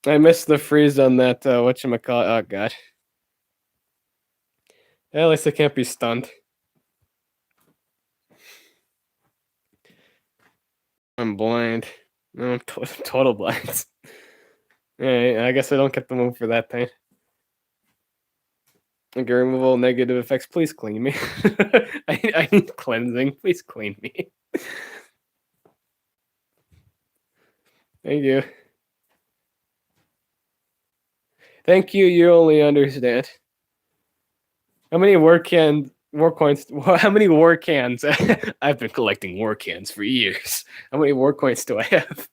I missed the freeze on that, whatchamacallit. Oh, God. At least I can't be stunned. I'm blind. No, I'm total blind. Alright, I guess I don't get the move for that thing. Like removal, negative effects. Please clean me. I need cleansing. Please clean me. Thank you. Thank you. You only understand. How many war coins? How many war cans? I've been collecting war cans for years. How many war coins do I have?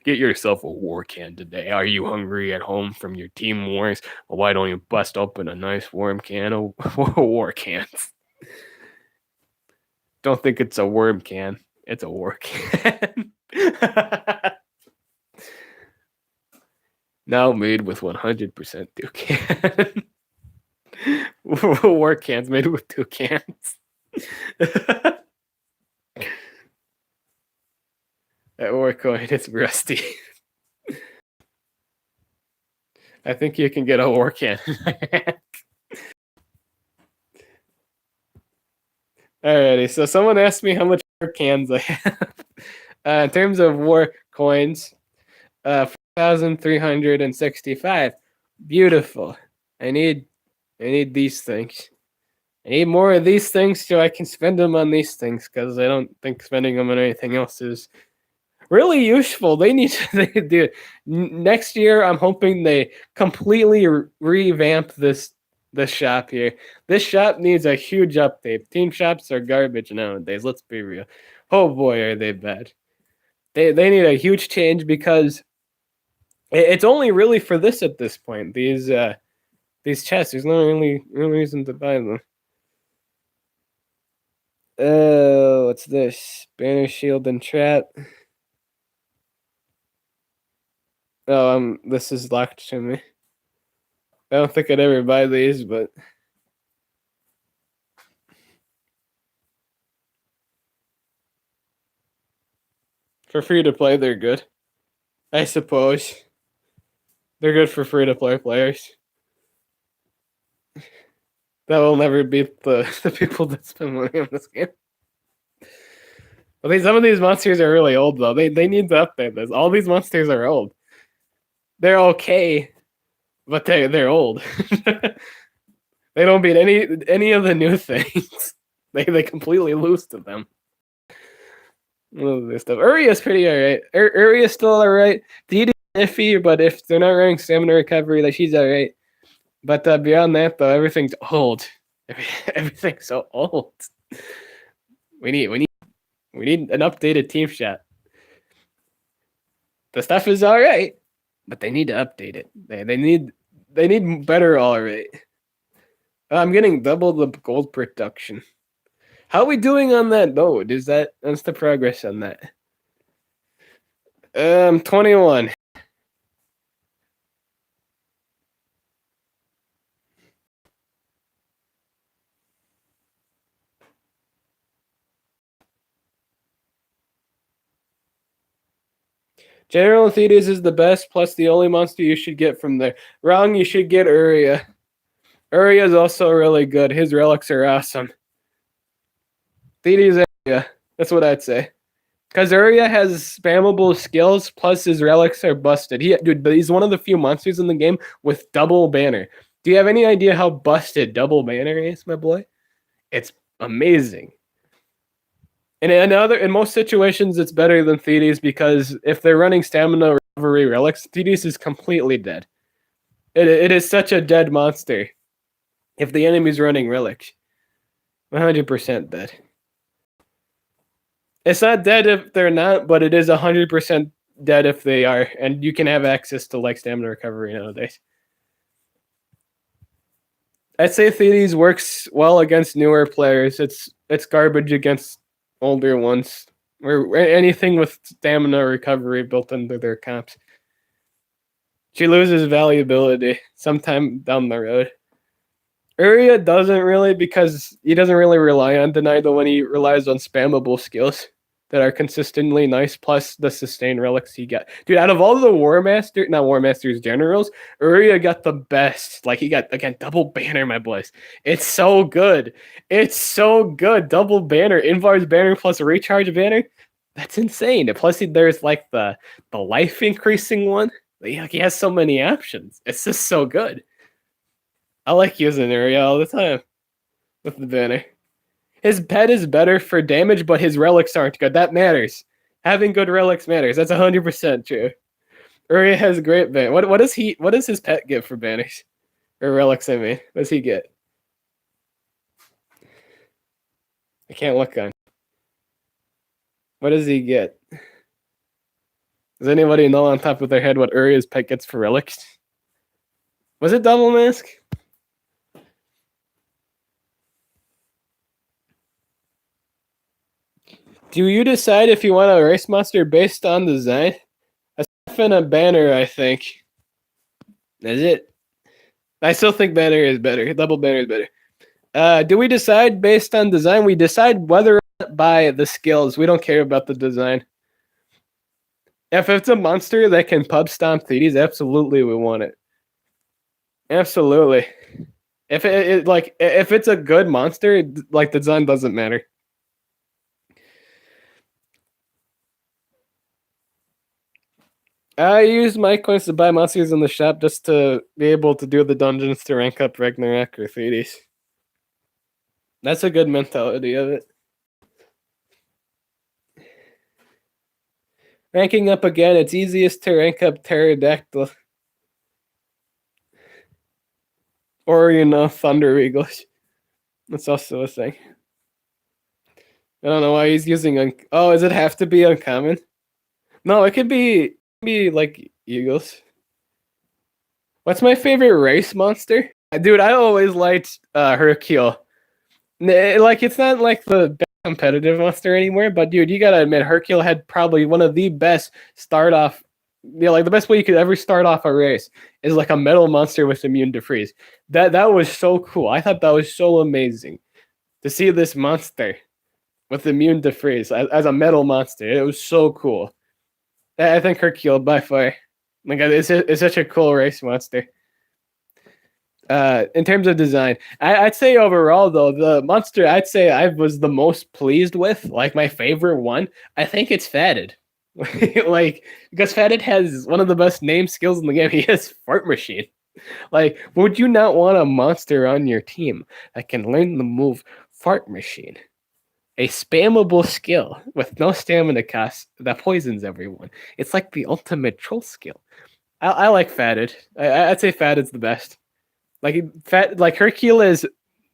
Get yourself a war can today. Are you hungry at home from your team wars? Well, why don't you bust open a nice warm can of war cans? Don't think it's a worm can. It's a war can. Now made with 100% toucan. War cans made with toucans. That war coin is rusty. I think you can get a war can. Alrighty, so someone asked me how much war cans I have. In terms of war coins, 4,365. Beautiful. I need these things. I need more of these things so I can spend them on these things, because I don't think spending them on anything else is really useful. They need to do it. Next year, I'm hoping they completely revamp this shop here. This shop needs a huge update. Team shops are garbage nowadays. Let's be real. Oh boy, are they bad. They need a huge change, because it's only really for this at this point. These chests, there's no really reason to buy them. What's this? Banner, shield, and trap. Oh, this is locked to me. I don't think I'd ever buy these, but for free to play, they're good. I suppose. They're good for free to play players. That will never beat the people that spend money on this game. But some of these monsters are really old, though. They need to update this. All these monsters are old. They're okay, but they're old. They don't beat any of the new things. They completely lose to them. This stuff. Uria's pretty alright. Uria's still alright. Deed is iffy, but if they're not running stamina recovery, like she's alright. But beyond that, though, everything's old. Everything's so old. We need an updated team chat. The stuff is alright, but they need to update it. They need better all right. I'm getting double the gold production. How are we doing on that node? That's the progress on that? 21. General Thetis is the best, plus the only monster you should get from there. Wrong, you should get Uria. Uria is also really good. His relics are awesome. Thetis, Uria. That's what I'd say. Because Uria has spammable skills, plus his relics are busted. Dude, but he's one of the few monsters in the game with double banner. Do you have any idea how busted double banner is, my boy? It's amazing. And in most situations, it's better than Thetis because if they're running stamina recovery relics, Thetis is completely dead. It is such a dead monster. If the enemy's running relics, 100% dead. It's not dead if they're not, but it is 100% dead if they are, and you can have access to like stamina recovery nowadays. I'd say Thetis works well against newer players. It's garbage against older ones, or anything with stamina recovery built into their comps. She loses valuability sometime down the road. Uria doesn't really, because he doesn't really rely on Denial when he relies on spammable skills that are consistently nice, plus the sustain relics he got. Dude, out of all the Warmasters generals, Uria got the best. Like, he got, again, double banner, my boys. It's so good. It's so good. Double banner, Invar's banner plus recharge banner. That's insane. And plus, there's like the life increasing one. Like, he has so many options. It's just so good. I like using Uria all the time with the banner. His pet is better for damage, but his relics aren't good. That matters. Having good relics matters. That's 100% true. Uria has great ban. What does his pet get for banners? Or relics, I mean. What does he get? I can't look on. What does he get? Does anybody know on top of their head what Uria's pet gets for relics? Was it double mask? Do you decide if you want a race monster based on design? A staff and a banner, I think. Is it? I still think banner is better. Double banner is better. Do we decide based on design? We decide whether or not by the skills. We don't care about the design. If it's a monster that can pub stomp Thetis, absolutely we want it. Absolutely. If if it's a good monster, like the design doesn't matter. I use my coins to buy monsters in the shop just to be able to do the dungeons to rank up Ragnarok or Thetis. That's a good mentality of it. Ranking up again, it's easiest to rank up Pterodactyl. Or, Thunder Eagles. That's also a thing. I don't know why he's using... Oh, does it have to be uncommon? No, it could be like eagles. What's my favorite race monster? Dude, I always liked Hercule. Like, it's not like the best competitive monster anymore, but dude, you gotta admit, Hercule had probably one of the best start off, like the best way you could ever start off a race is like a metal monster with immune to freeze. That was so cool. I thought that was so amazing to see this monster with immune to freeze as a metal monster. It was so cool. I think Hercule by far. Like, it's such a cool race monster. In terms of design, I'd say overall though, the monster I'd say I was the most pleased with, like my favorite one, I think it's Fatted. Like, because Fatted has one of the best name skills in the game. He has Fart Machine. Like, would you not want a monster on your team that can learn the move Fart Machine? A spammable skill with no stamina cost that poisons everyone. It's like the ultimate troll skill. I like Fatted. I'd say Fatted's the best. Like Hercule is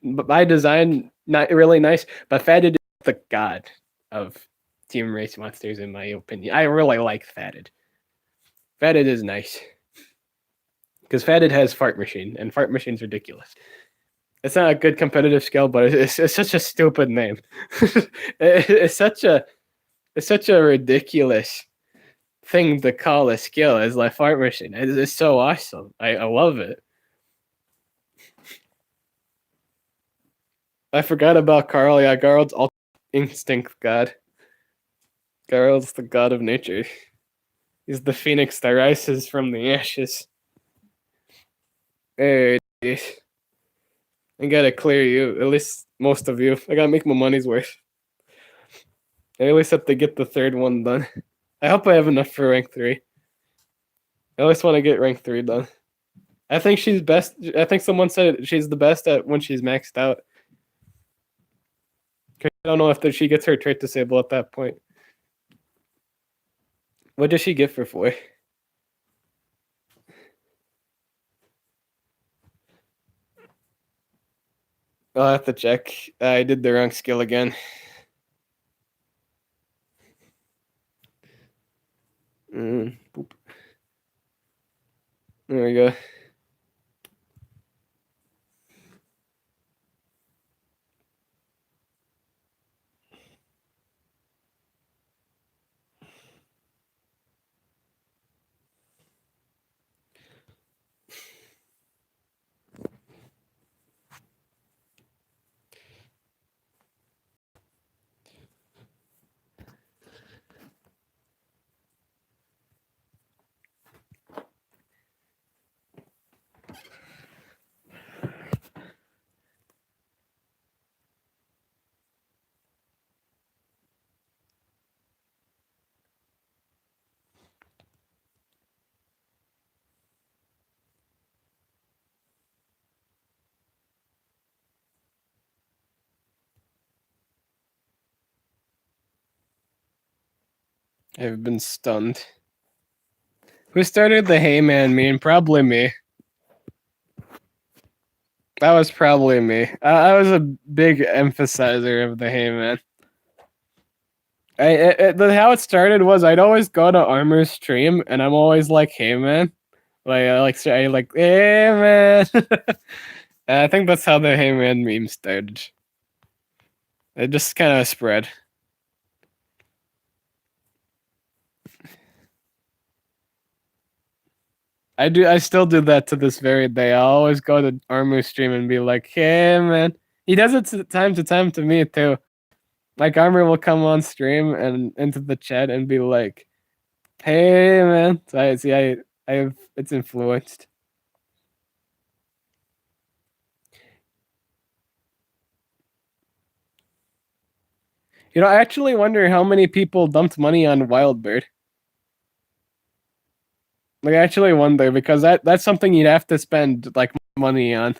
by design not really nice, but Fatted is the god of team race monsters in my opinion. I really like Fatted. Fatted is nice. Because Fatted has Fart Machine, and Fart Machine's ridiculous. It's not a good competitive skill, but it's such a stupid name. it's such a ridiculous thing to call a skill as like Fart Machine. It's so awesome. I love it. I forgot about Carl. Yeah, Carl's all instinct god. Carl's the god of nature. He's the phoenix that rises from the ashes. Hey, I gotta clear you, at least most of you. I gotta make my money's worth. I at least have to get the third one done. I hope I have enough for rank 3. I at least want to get rank 3 done. I think she's best. I think someone said she's the best at when she's maxed out. I don't know if she gets her trait disable at that point. What does she get for 4? I'll have to check. I did the wrong skill again. Boop. There we go. I've been stunned. Who started the hey man meme? Probably me. That was probably me. I was a big emphasizer of the hey man. How it started was I'd always go to Armor's stream and I'm always like, hey man. I like hey man. I think that's how the hey man meme started. It just kind of spread. I still do that to this very day. I always go to Armor's stream and be like, hey man. He does it time to time to me too. Like Armor will come on stream and into the chat and be like, hey man. So I have it's influenced. You know, I actually wonder how many people dumped money on Wildbird. Like I actually wonder because that's something you'd have to spend like money on.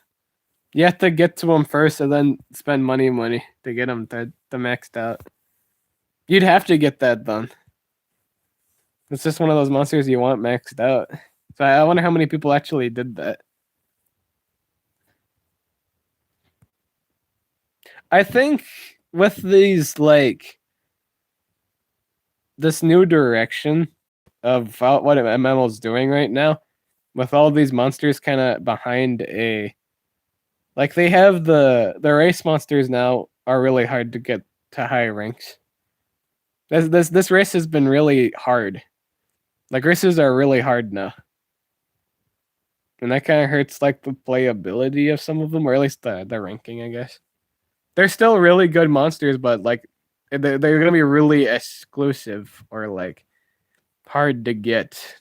You have to get to him first and then spend money to get him to maxed out. You'd have to get that done. It's just one of those monsters you want maxed out. So I wonder how many people actually did that. I think with these like this new direction of what MMO's doing right now, with all these monsters kind of behind a like they have the race monsters now are really hard to get to high ranks. This race has been really hard. Like races are really hard now. And that kind of hurts like the playability of some of them, or at least the ranking, I guess. They're still really good monsters, but like they're gonna be really exclusive or like hard to get.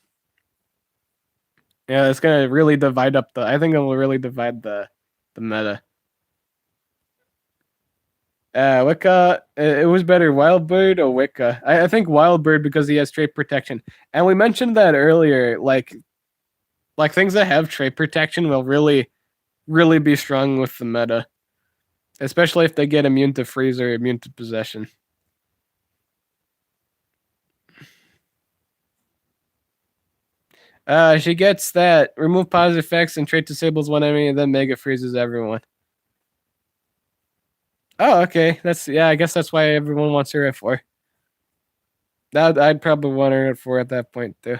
Yeah, it's gonna really divide up I think it will really divide the meta. Wicca, it was better Wildbird or Wicca. I think Wildbird because he has trait protection. And we mentioned that earlier, like things that have trait protection will really be strong with the meta. Especially if they get immune to freeze or immune to possession. She gets that remove positive effects and trait disables one enemy and then mega freezes everyone. Oh, okay. I guess that's why everyone wants her at 4. I'd probably want her at 4 at that point too.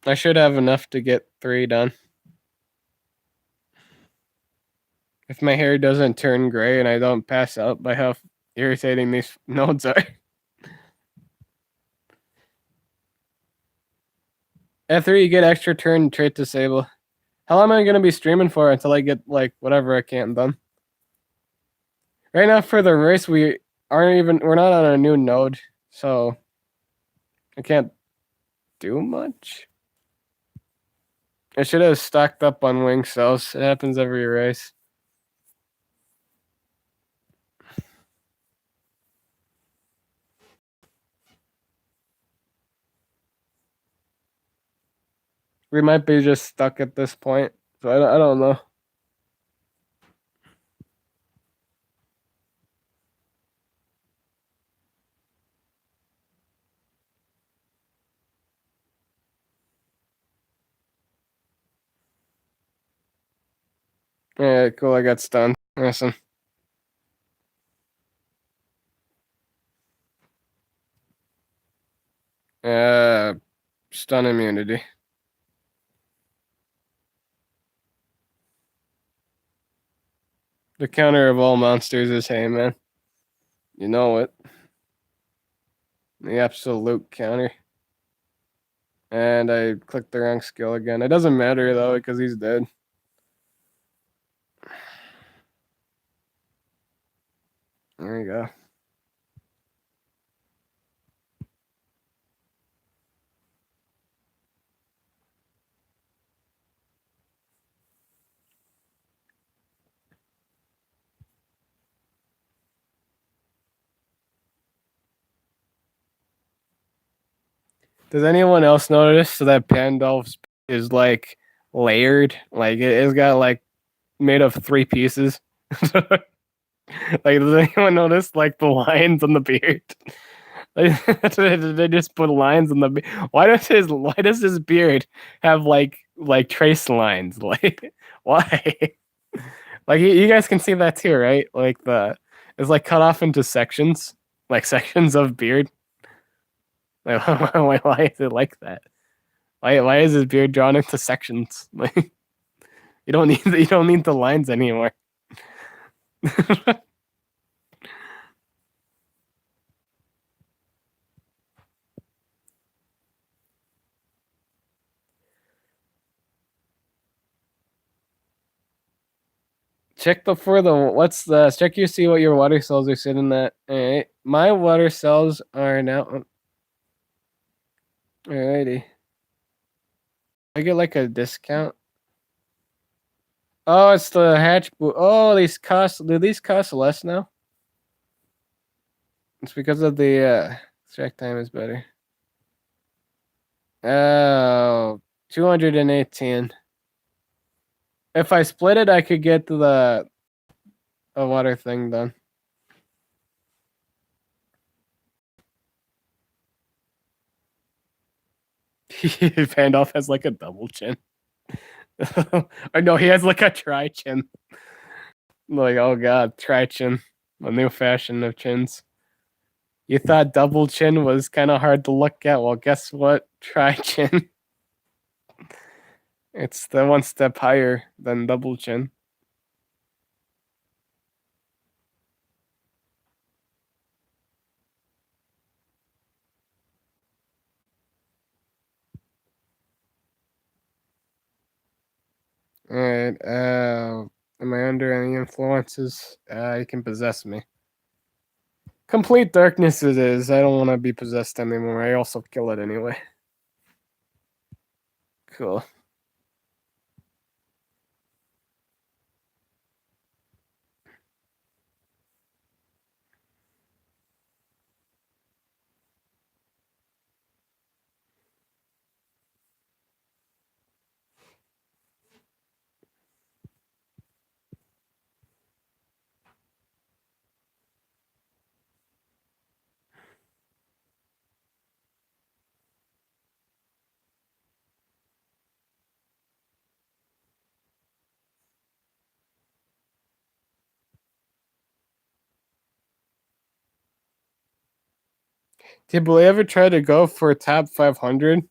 I should have enough to get 3 done. If my hair doesn't turn gray and I don't pass out by how irritating these nodes are. After you get extra turn trait disable. How long am I gonna be streaming for until I get like whatever I can done? Right now for the race we're not on a new node, so I can't do much. I should have stocked up on wing cells. It happens every race. We might be just stuck at this point, so I don't know. Yeah, cool. I got stunned. Awesome. Stun immunity. The counter of all monsters is hey, man. You know it. The absolute counter. And I clicked the wrong skill again. It doesn't matter though because he's dead. There you go. Does anyone else notice that Pandolf's is like layered? Like it's got like made of 3 pieces. Like, does anyone notice like the lines on the beard? Like, they just put lines on the beard. Why does his beard have like trace lines? Like why? Like you guys can see that too, right? Like it's like cut off into sections, like sections of beard. Like why is it like that? Why is his beard drawn into sections? Like you don't need the lines anymore. Check check you see what your water cells are sitting at. Alright. My water cells are now alrighty. I get like a discount. Oh, it's the hatch boot. Oh, do these cost less now? It's because of the strike time is better. Oh, 218. If I split it, I could get the water thing done. Pandolf has like a double chin. Or no, he has like a tri chin. Like, oh god, tri chin. A new fashion of chins. You thought double chin was kind of hard to look at. Well, guess what? Tri chin. It's the one step higher than double chin. Alright, am I under any influences? You can possess me. Complete darkness it is. I don't want to be possessed anymore. I also kill it anyway. Cool. Did we ever try to go for top 500?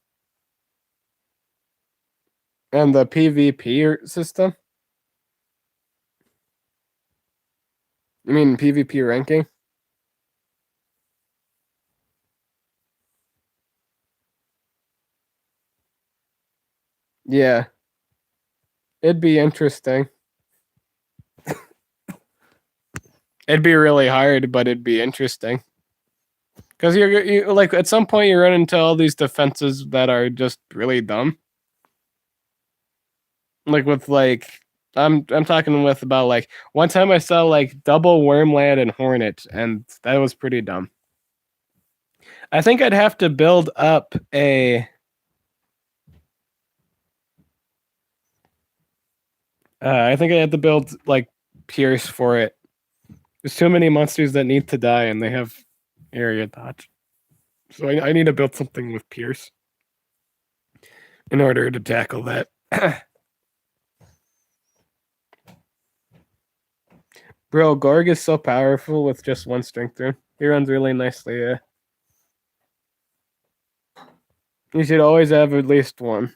And the PvP system? You mean PvP ranking? Yeah. It'd be interesting. It'd be really hard, but it'd be interesting. Because you like at some point you run into all these defenses that are just really dumb. Like with I'm talking with about like one time I saw like double Wormlad and Hornet, and that was pretty dumb. I think I'd have to build up a I think I had to build like Pierce for it. There's too many monsters that need to die and they have area dodge. So I need to build something with Pierce in order to tackle that. Bro, Gorg is so powerful with just one strength rune. He runs really nicely, yeah. You should always have at least one.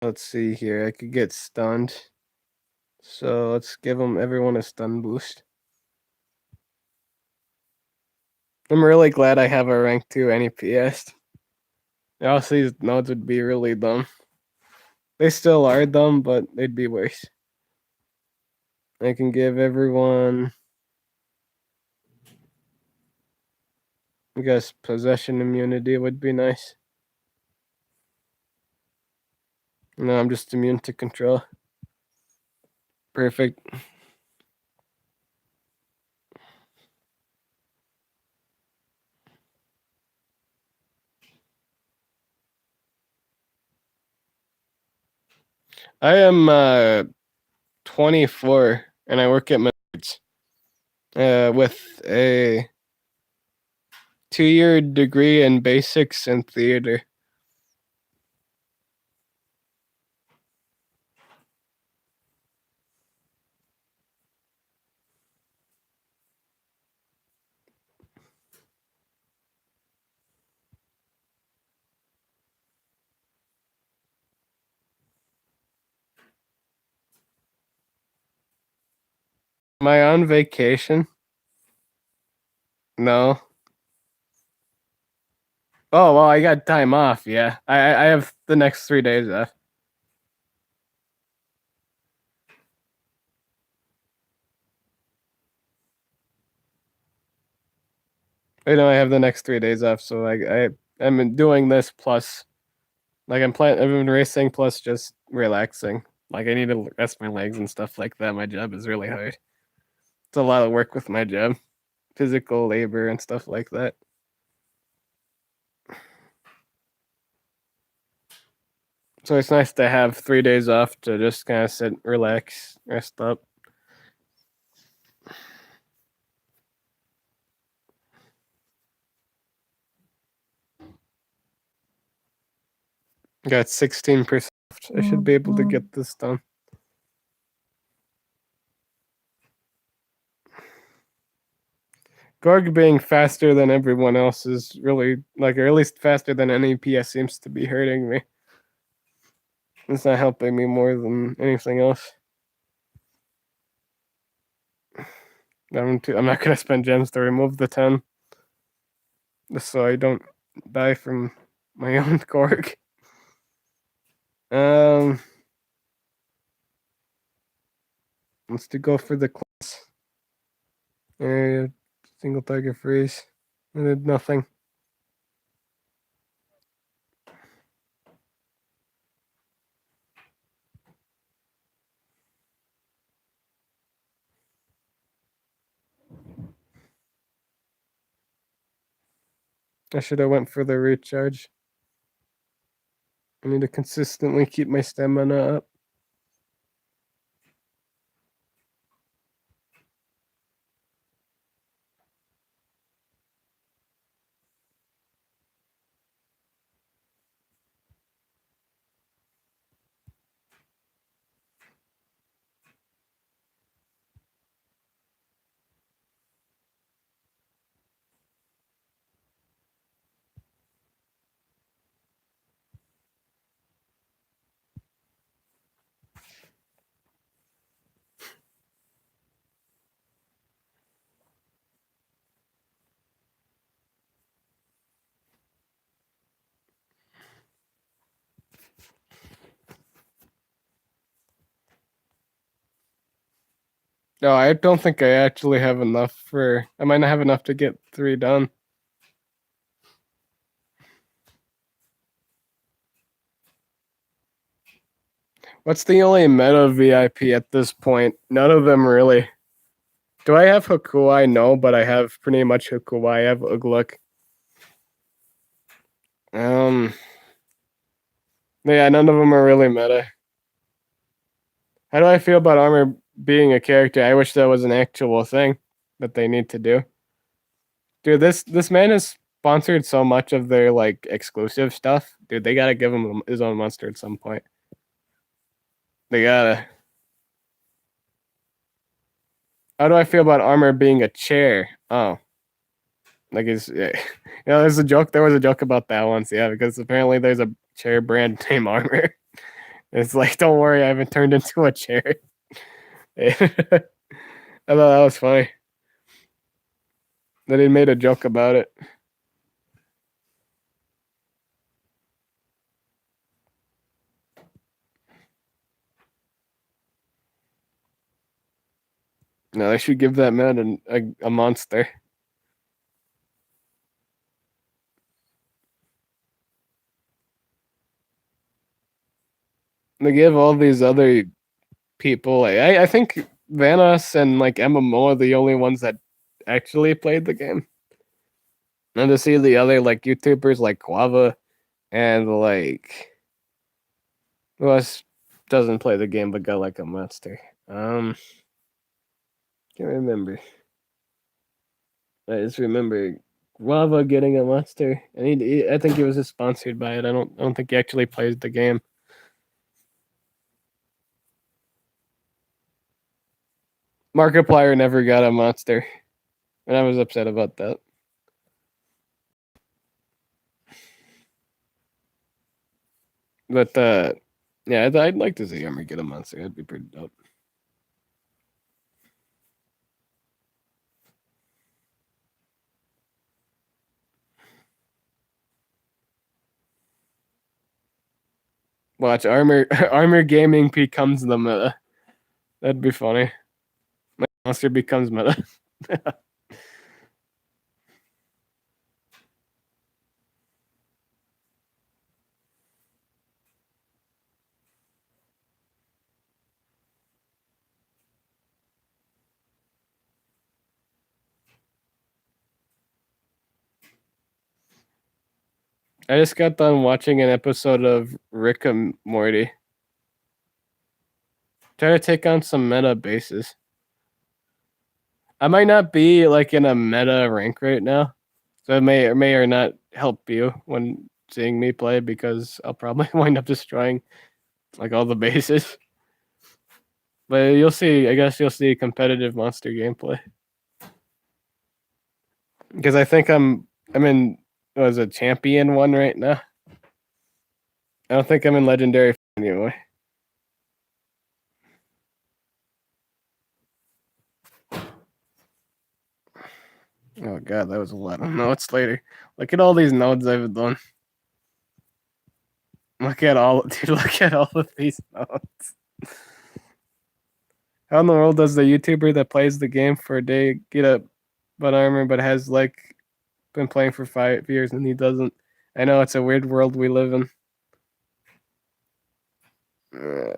Let's see here. I could get stunned. So let's give everyone a stun boost. I'm really glad I have a rank 2 NEPS. Else these nodes would be really dumb. They still are dumb, but they'd be worse. I can give everyone, I guess, possession immunity would be nice. No, I'm just immune to control. Perfect. I am 24 and I work at Menards with a 2-year degree in basics and theater. Am I on vacation? No. Oh well, I got time off. Yeah, I have the next 3 days off. I know I have the next 3 days off, so I'm doing this plus, like I've been racing plus just relaxing. Like I need to rest my legs and stuff like that. My job is really hard. It's a lot of work with my job, physical labor and stuff like that. So it's nice to have 3 days off to just kind of sit, relax, rest up. Got 16%. I should be able to get this done. Gorg being faster than everyone else is really, like, or at least faster than any PS seems to be hurting me. It's not helping me more than anything else. I'm not going to spend gems to remove the 10. Just so I don't die from my own Gorg. Let's go for the class. Area, single target freeze. I did nothing. I should have went for the recharge. I need to consistently keep my stamina up. No, I don't think I actually have enough for. I might not have enough to get 3 done. What's the only meta VIP at this point? None of them really. Do I have Hakuai? No, but I have pretty much Hakuai. I have Ugluk. Yeah, none of them are really meta. How do I feel about armor being a character? I wish that was an actual thing that they need to do. Dude, this man has sponsored so much of their like exclusive stuff. Dude, they gotta give him his own monster at some point. They gotta. How do I feel about armor being a chair? Oh, like it's yeah. There's a joke. There was a joke about that once, yeah, because apparently there's a chair brand named Armor. It's like, don't worry, I haven't turned into a chair. I thought that was funny. That he made a joke about it. No, they should give that man a monster. They give all these other people. I think Vanos and like MMO are the only ones that actually played the game. And to see the other like YouTubers like Quava and like who else doesn't play the game but got like a monster. Can't remember. I just remember Quava getting a monster, and I think he was just sponsored by it. I don't think he actually plays the game. Markiplier never got a monster, and I was upset about that. But yeah, I'd like to see Armor get a monster. That'd be pretty dope. Watch Armor Gaming becomes the meta. That'd be funny. My monster becomes meta. I just got done watching an episode of Rick and Morty. Try to take on some meta bases. I might not be like in a meta rank right now, so it may or not help you when seeing me play because I'll probably wind up destroying like all the bases. But you'll see. I guess you'll see competitive monster gameplay because I think I'm in was a champion one right now. I don't think I'm in legendary anyway. Oh god, that was a lot. No, it's later. Look at all these nodes I've done. Look at all, dude. Look at all of these nodes. How in the world does the YouTuber that plays the game for a day get a butt armor, but has like been playing for 5 years and he doesn't? I know it's a weird world we live in.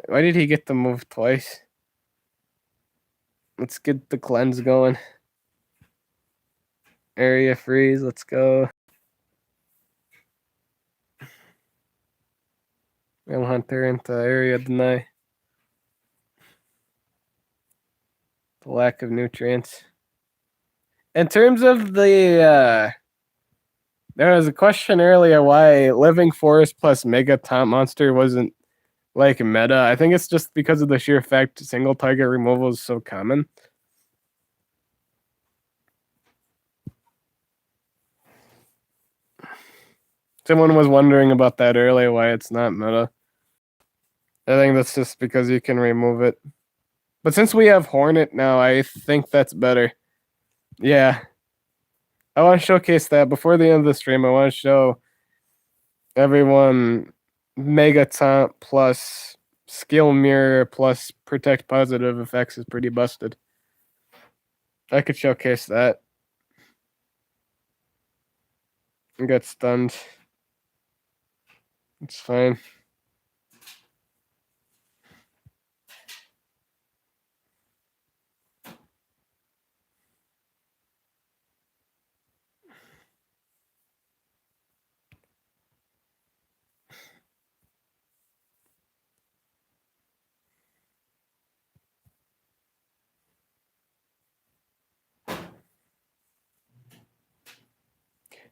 Why did he get the move twice? Let's get the cleanse going. Area freeze. Let's go. I'm Hunter into area deny. The lack of nutrients. In terms of the there was a question earlier why Living Forest plus Mega Top Monster wasn't like meta. I think it's just because of the sheer fact single target removal is so common. Someone was wondering about that earlier, why it's not meta. I think that's just because you can remove it. But since we have Hornet now, I think that's better. Yeah. I want to showcase that before the end of the stream. I want to show everyone Mega Taunt plus Skill Mirror plus Protect Positive effects is pretty busted. I could showcase that. I got stunned. It's fine.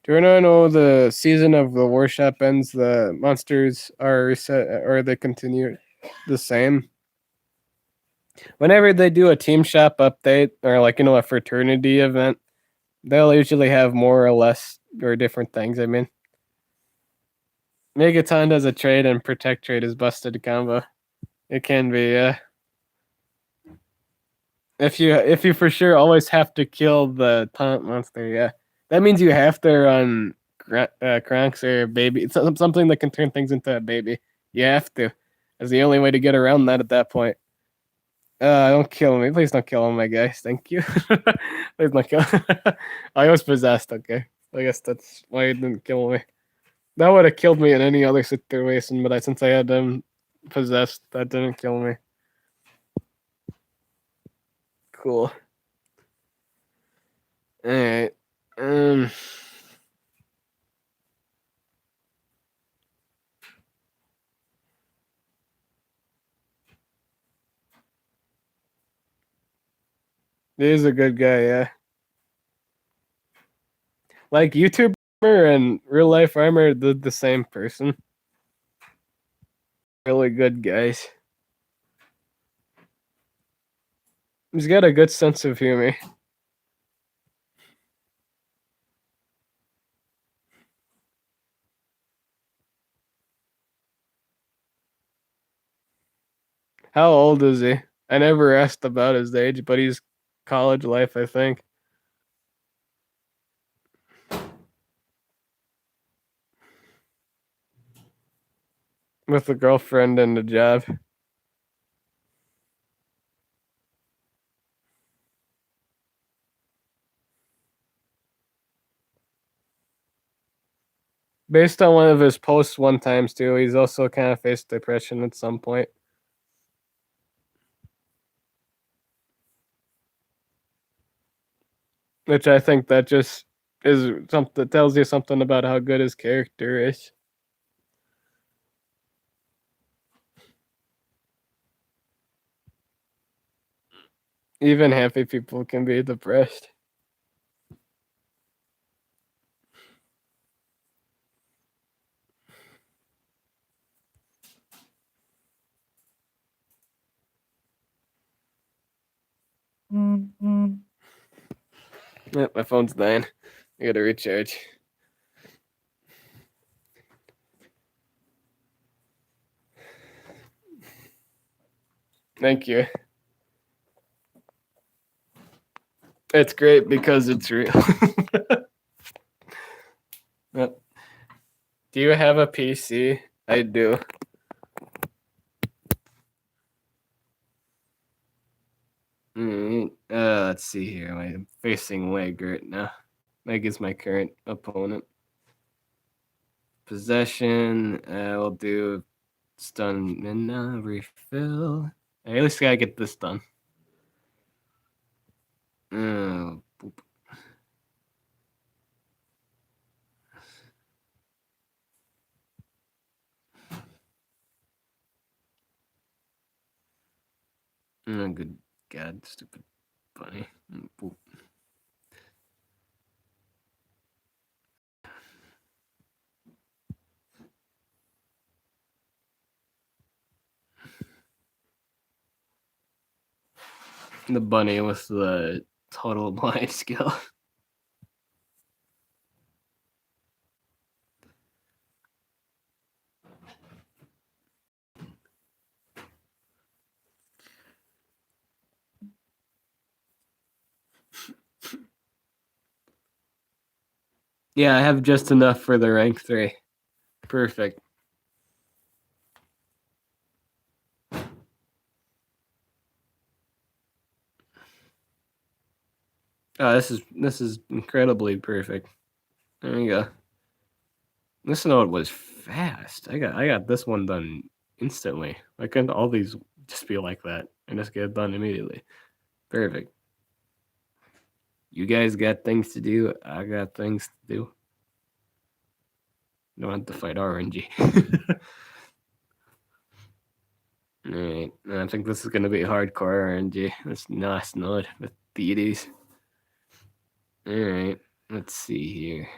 Do you know the season of the workshop ends? The monsters are reset, or they continue the same. Whenever they do a team shop update or like a fraternity event, they'll usually have more or less or different things. I mean, Megaton does a trade and protect trade is busted combo. It can be, yeah. If you for sure always have to kill the taunt monster, yeah, that means you have to run Kronks or baby. It's something that can turn things into a baby. You have to. That's the only way to get around that at that point. Don't kill me. Please don't kill him, my guys. Thank you. Please don't kill I was possessed, okay. I guess that's why he didn't kill me. That would have killed me in any other situation, but since I had him possessed, that didn't kill me. Cool. Alright. He's a good guy, yeah. Like YouTuber and real life armor, the same person. Really good guys. He's got a good sense of humor. How old is he? I never asked about his age, but he's college life, I think. With a girlfriend and a job. Based on one of his posts one times too, he's also kind of faced depression at some point. Which I think that just is something that tells you something about how good his character is. Even happy people can be depressed. Yep, my phone's dying. I gotta recharge. Thank you. It's great because it's real. Yep. Do you have a PC? I do. Let's see here. I'm facing Leg right now. Leg is my current opponent. Possession. We'll do stun and now refill. I at least gotta get this done. Boop. Good God, stupid bunny. Boop. The bunny with the total blind skill. Yeah, I have just enough for the rank 3. Perfect. Oh, this is incredibly perfect. There you go. This note was fast. I got this one done instantly. Why couldn't all these just be like that and just get it done immediately? Perfect. You guys got things to do. I got things to do. Don't have to fight RNG. Alright, I think this is gonna be hardcore RNG. This nice node with deities. Alright, let's see here.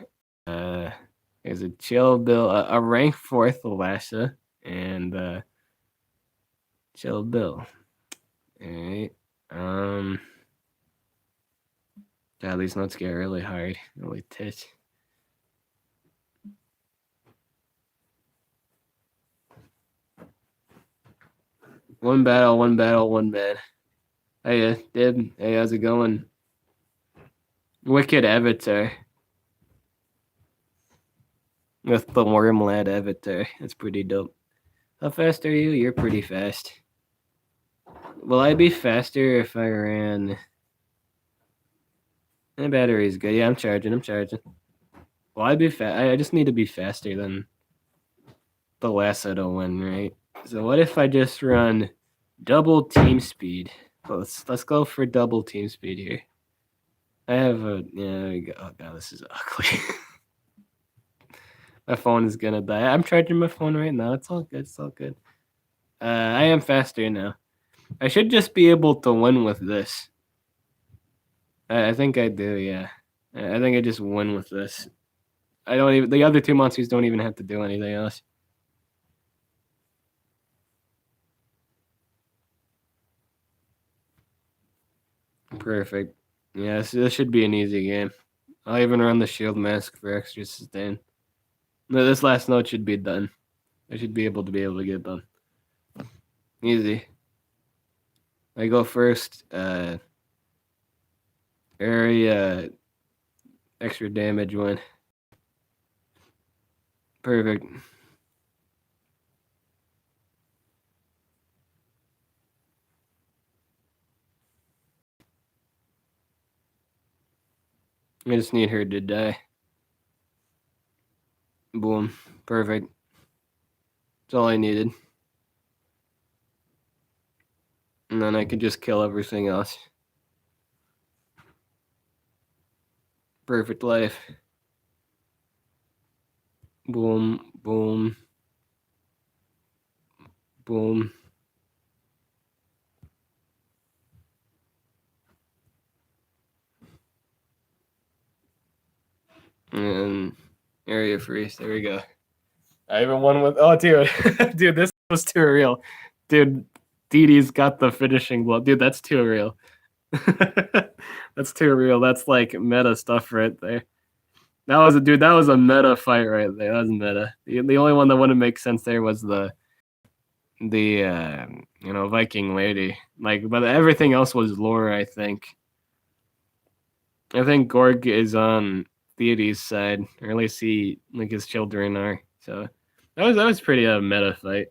There's a chill bill, a rank 4th Alasha, and chill bill. Alright. God, these notes get really hard. Really titch. One battle, one man. Hey, Dib. Hey, how's it going? Wicked Avatar. With the Worm Lad Avatar. That's pretty dope. How fast are you? You're pretty fast. Will I be faster if I ran... The battery's good. Yeah, I'm charging. Will I be fast? I just need to be faster than the Lasso to win, right? So what if I just run double team speed? Let's go for double team speed here. I have a... Yeah, there we go. Oh, God, this is ugly. My phone is gonna die. I'm charging my phone right now. It's all good. It's all good. I am faster now. I should just be able to win with this. I think I do, yeah. I think I just win with this. I don't even... The other two monsters don't even have to do anything else. Perfect. Yeah, this should be an easy game. I'll even run the shield mask for extra sustain. No, this last note should be done. I should be able to get it done. Easy. I go first. Area extra damage one. Perfect. I just need her to die. Boom. Perfect. That's all I needed. And then I can just kill everything else. Perfect life. Boom, boom, boom. And area freeze. There we go. I even won with... Oh, dude. Dude, this was too real. Dude, Didi's got the finishing blow. Dude, that's too real. That's too real. That's like meta stuff right there. That was a meta fight right there. That was meta. The only one that wouldn't make sense there was the Viking lady. Like, but everything else was lore, I think. I think Gorg is on Deity's side, or at least his children are. So that was pretty meta fight.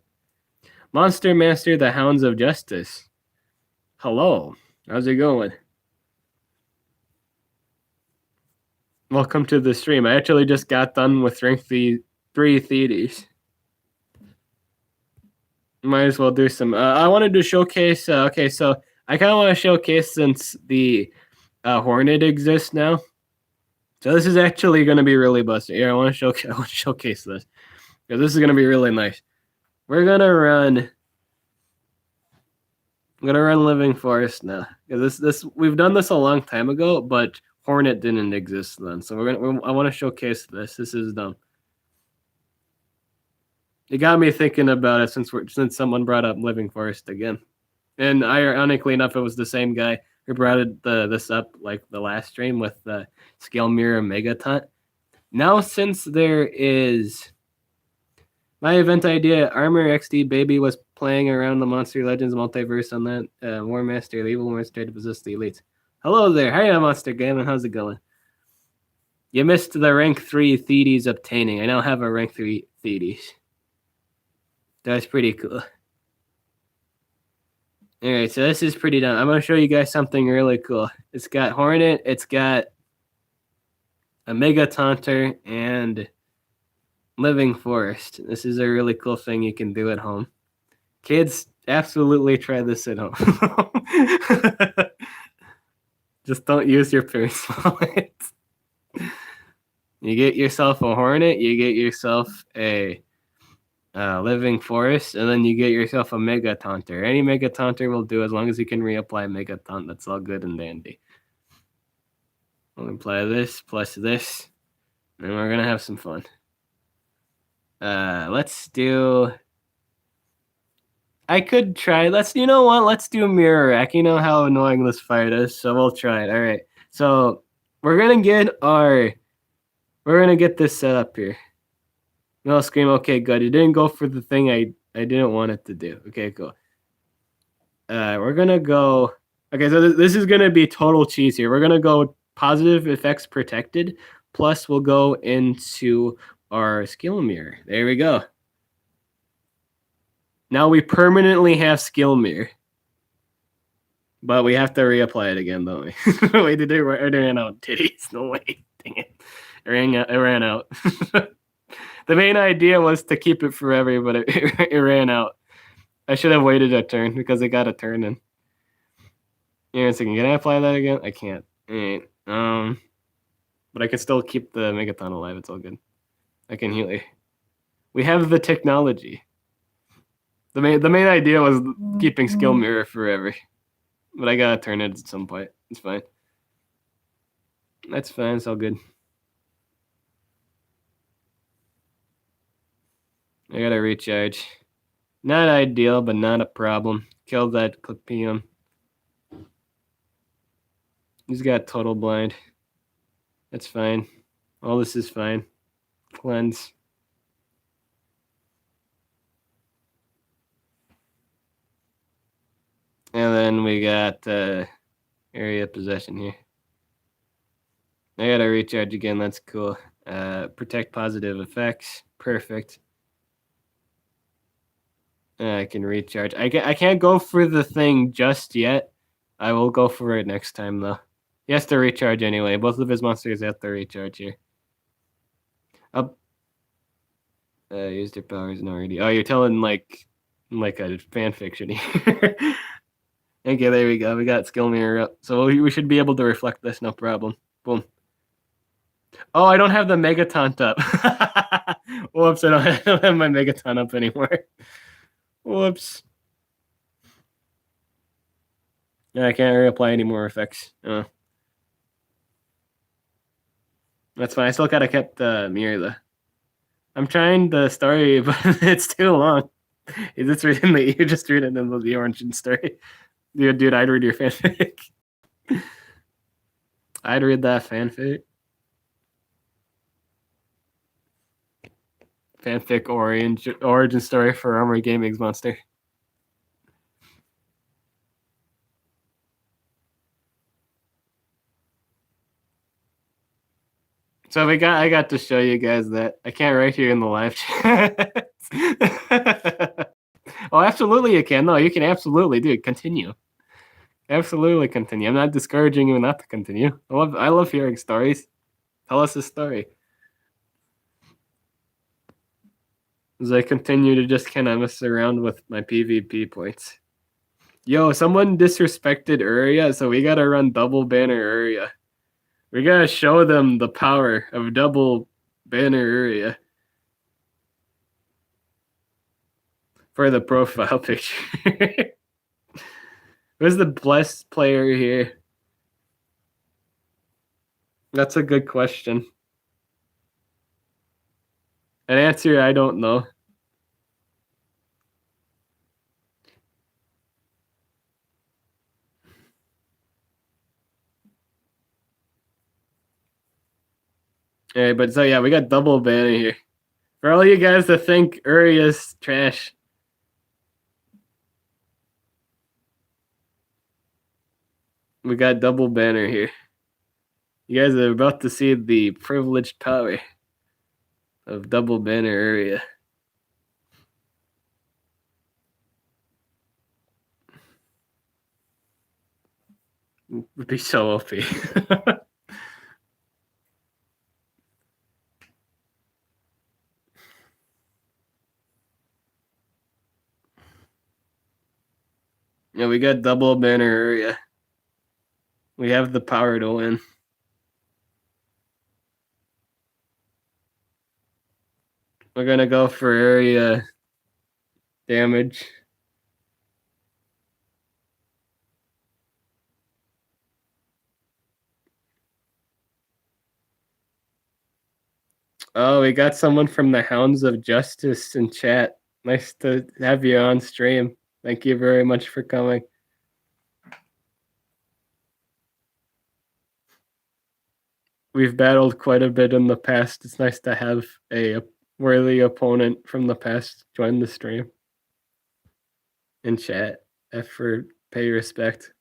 Monster Master, the Hounds of Justice. Hello. How's it going? Welcome to the stream. I actually just got done with rank 3 Thetes. Might as well do some... I wanted to showcase... okay, so I kind of want to showcase since the Hornet exists now. So this is actually going to be really busted. Yeah, I want to showcase this. Because this is going to be really nice. We're going to run... I'm going to run Living Forest now. This we've done this a long time ago, but Hornet didn't exist then. So I want to showcase this. This is dumb. It got me thinking about it since someone brought up Living Forest again. And ironically enough, it was the same guy who brought this up like the last stream with the Scale Mirror Megaton. Now, since there is my event idea, Armor XD Baby was playing around the Monster Legends multiverse on that Warmaster, the evil monster to possess the elites. Hello there. Hi, Monster Gammon. How's it going? You missed the rank 3 Thetes obtaining. I now have a rank 3 Thetes. That's pretty cool. All right, so this is pretty dumb. I'm gonna show you guys something really cool. It's got Hornet, it's got a Mega Taunter, and Living Forest. This is a really cool thing you can do at home. Kids, absolutely try this at home. Just don't use your parents' wallets. You get yourself a Hornet, you get yourself a Living Forest, and then you get yourself a Mega Taunter. Any Mega Taunter will do as long as you can reapply Mega Taunt. That's all good and dandy. We'll apply this plus this, and we're gonna have some fun. Let's do. I could try. You know what? Let's do Mirror Rack. You know how annoying this fight is, so we'll try it. All right. So we're gonna get this set up here. No scream. Okay, good. It didn't go for the thing I didn't want it to do. Okay, cool. We're gonna go. Okay, so this is gonna be total cheese here. We're gonna go positive effects protected. Plus, we'll go into our skill mirror. There we go. Now we permanently have skill mirror. But we have to reapply it again, don't we? Wait, it ran out titties. No way. Dang it. It ran out. The main idea was to keep it forever, but it ran out. I should have waited a turn because it got a turn in. Here a second. Can I apply that again? I can't. Alright. But I can still keep the Megaton alive. It's all good. I can heal it. We have the technology. The main idea was keeping skill mirror forever. But I gotta turn it at some point. It's fine. That's fine. It's all good. I gotta recharge. Not ideal, but not a problem. Killed that Clipium. He's got total blind. That's fine. All this is fine. Cleanse. And then we got area possession here. I gotta recharge again. That's cool. Protect positive effects. Perfect. I can recharge. I can't go for the thing just yet. I will go for it next time, though. He has to recharge anyway. Both of his monsters have to recharge here. Up. Use their powers already. Oh, you're telling like a fan fiction here. Okay, there we go. We got skill mirror up. So we should be able to reflect this, no problem. Boom. Oh, I don't have the Megaton up. Whoops, I don't have my Megaton up anymore. Whoops. Yeah, I can't reapply any more effects. Oh. That's fine. I still gotta keep the mirror though. I'm trying the story, but it's too long. You just read it in the origin story. Dude, I'd read your fanfic. I'd read that fanfic. Fanfic origin story for Armory Gaming's monster. So I got to show you guys that I can't write here in the live chat. Oh, absolutely you can. No, you can absolutely, dude. Continue. Absolutely continue. I'm not discouraging you not to continue. I love hearing stories. Tell us a story. As I continue to just kind of mess around with my PvP points. Yo, someone disrespected Uria, so we gotta run double banner Uria. We gotta show them the power of double banner Uria. For the profile picture. Who's the blessed player here? That's a good question. An answer I don't know. Alright, but so yeah, we got double banner here. For all you guys that think Uria's trash. We got double banner here. You guys are about to see the privileged power of double banner Would be so OP. Yeah, we got double banner area. We have the power to win. We're gonna go for area damage. Oh, we got someone from the Hounds of Justice in chat. Nice to have you on stream. Thank you very much for coming. We've battled quite a bit in the past. It's nice to have a worthy opponent from the past join the stream in chat. For pay respect.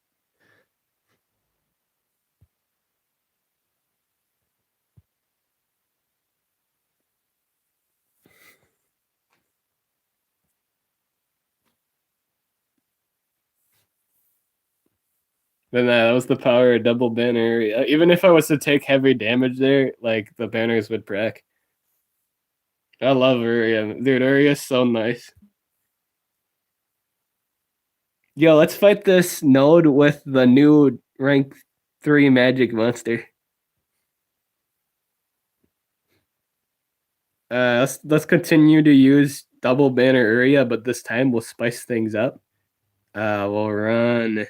Then that was the power of double banner. Even if I was to take heavy damage there, like the banners would crack. I love Uriah. Dude, Uriah's so nice. Yo, let's fight this node with the new rank 3 magic monster. Let's continue to use double banner Uriah, but this time we'll spice things up. We'll run.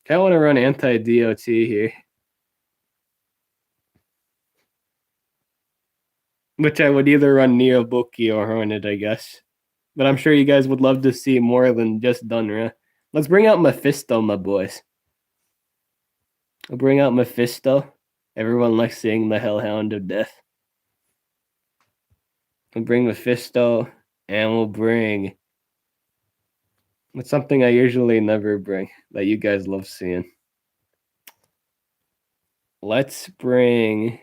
Kind of want to run anti-DOT here, which I would either run Neobuki or Hornet, I guess. But I'm sure you guys would love to see more than just Dunra. Let's bring out Mephisto, my boys. I'll bring out Mephisto. Everyone likes seeing the Hellhound of Death. We'll bring Mephisto, and we'll bring. It's something I usually never bring that you guys love seeing. Let's bring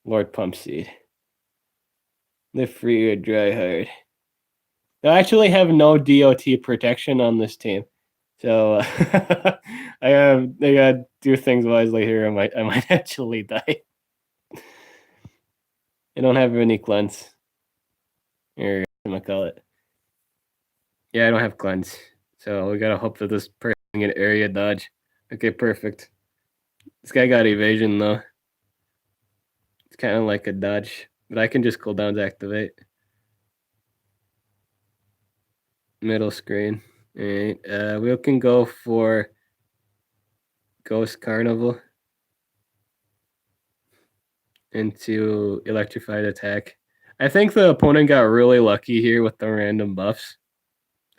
Lord Pumpseed. The free or dry hard. I actually have no DOT protection on this team. So I gotta do things wisely here. I might actually die. I don't have any cleanse. Or what am I call it? Yeah, I don't have cleanse. So we gotta hope that this person can get area dodge. Okay, perfect. This guy got evasion though. It's kind of like a dodge, but I can just cooldowns activate. Middle screen. Alright, we can go for Ghost Carnival into Electrified Attack. I think the opponent got really lucky here with the random buffs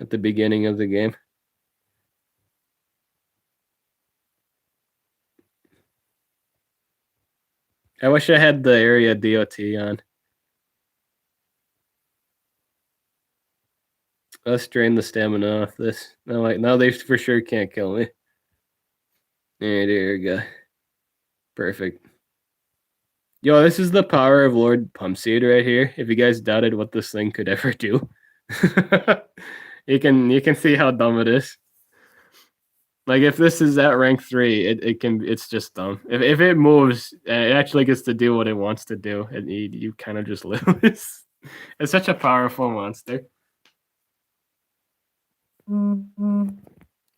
at the beginning of the game. I wish I had the area DOT on. Let's drain the stamina off this. Now they for sure can't kill me. There we go. Perfect. Yo, this is the power of Lord Pumpseed right here. If you guys doubted what this thing could ever do, you can see how dumb it is. Like if this is at rank 3, it's just dumb. If it moves, it actually gets to do what it wants to do, and you kind of just lose. It's such a powerful monster.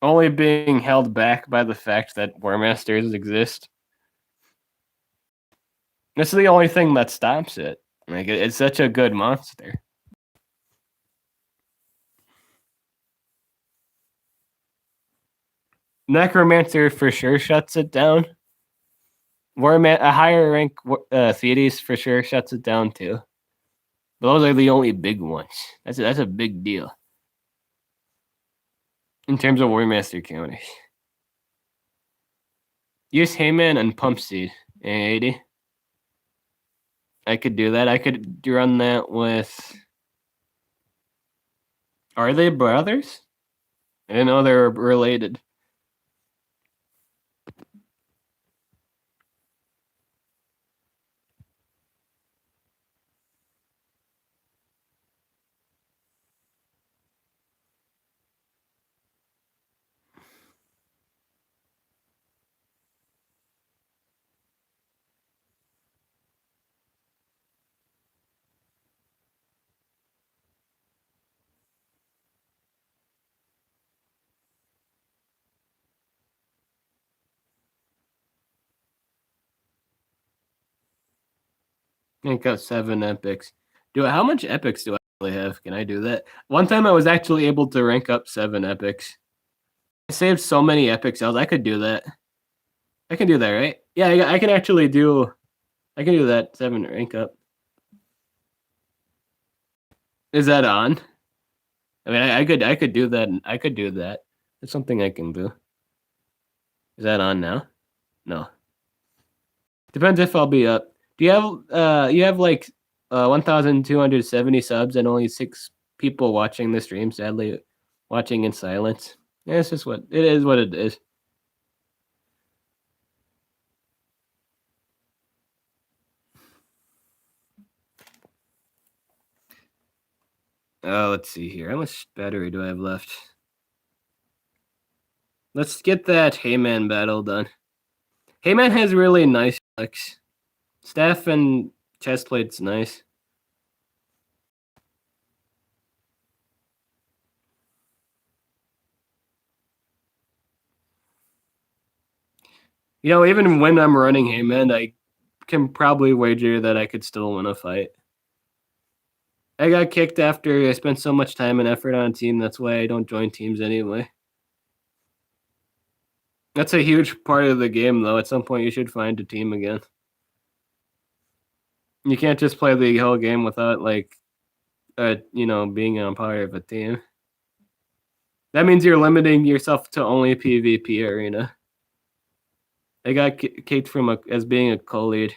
Only being held back by the fact that Warmasters exist. This is the only thing that stops it. Like it's such a good monster. Necromancer for sure shuts it down. A higher rank Thetis for sure shuts it down too. But those are the only big ones. That's a big deal in terms of Warmaster counters. Use Heyman and Pumpseed. 80. I could do that. I could run that with. Are they brothers? I didn't know they were related. Rank up 7 epics. How much epics do I really have? Can I do that? One time I was actually able to rank up 7 epics. I saved so many epic cells. I could do that. I can do that, right? Yeah, I can actually do. I can do that 7 rank up. Is that on? I mean, I could do that. I could do that. It's something I can do. Is that on now? No. Depends if I'll be up. Do you have like 1,270 subs and only 6 people watching the stream, sadly watching in silence. Yeah, it's just what it is what it is. Let's see here. How much battery do I have left? Let's get that Heyman battle done. Heyman has really nice flex. Staff and chest plate's nice. You know, even when I'm running Heyman, I can probably wager that I could still win a fight. I got kicked after I spent so much time and effort on a team. That's why I don't join teams anyway. That's a huge part of the game, though. At some point, you should find a team again. You can't just play the whole game without, like, being on part of a team. That means you're limiting yourself to only PvP arena. I got kicked from as being a co-lead.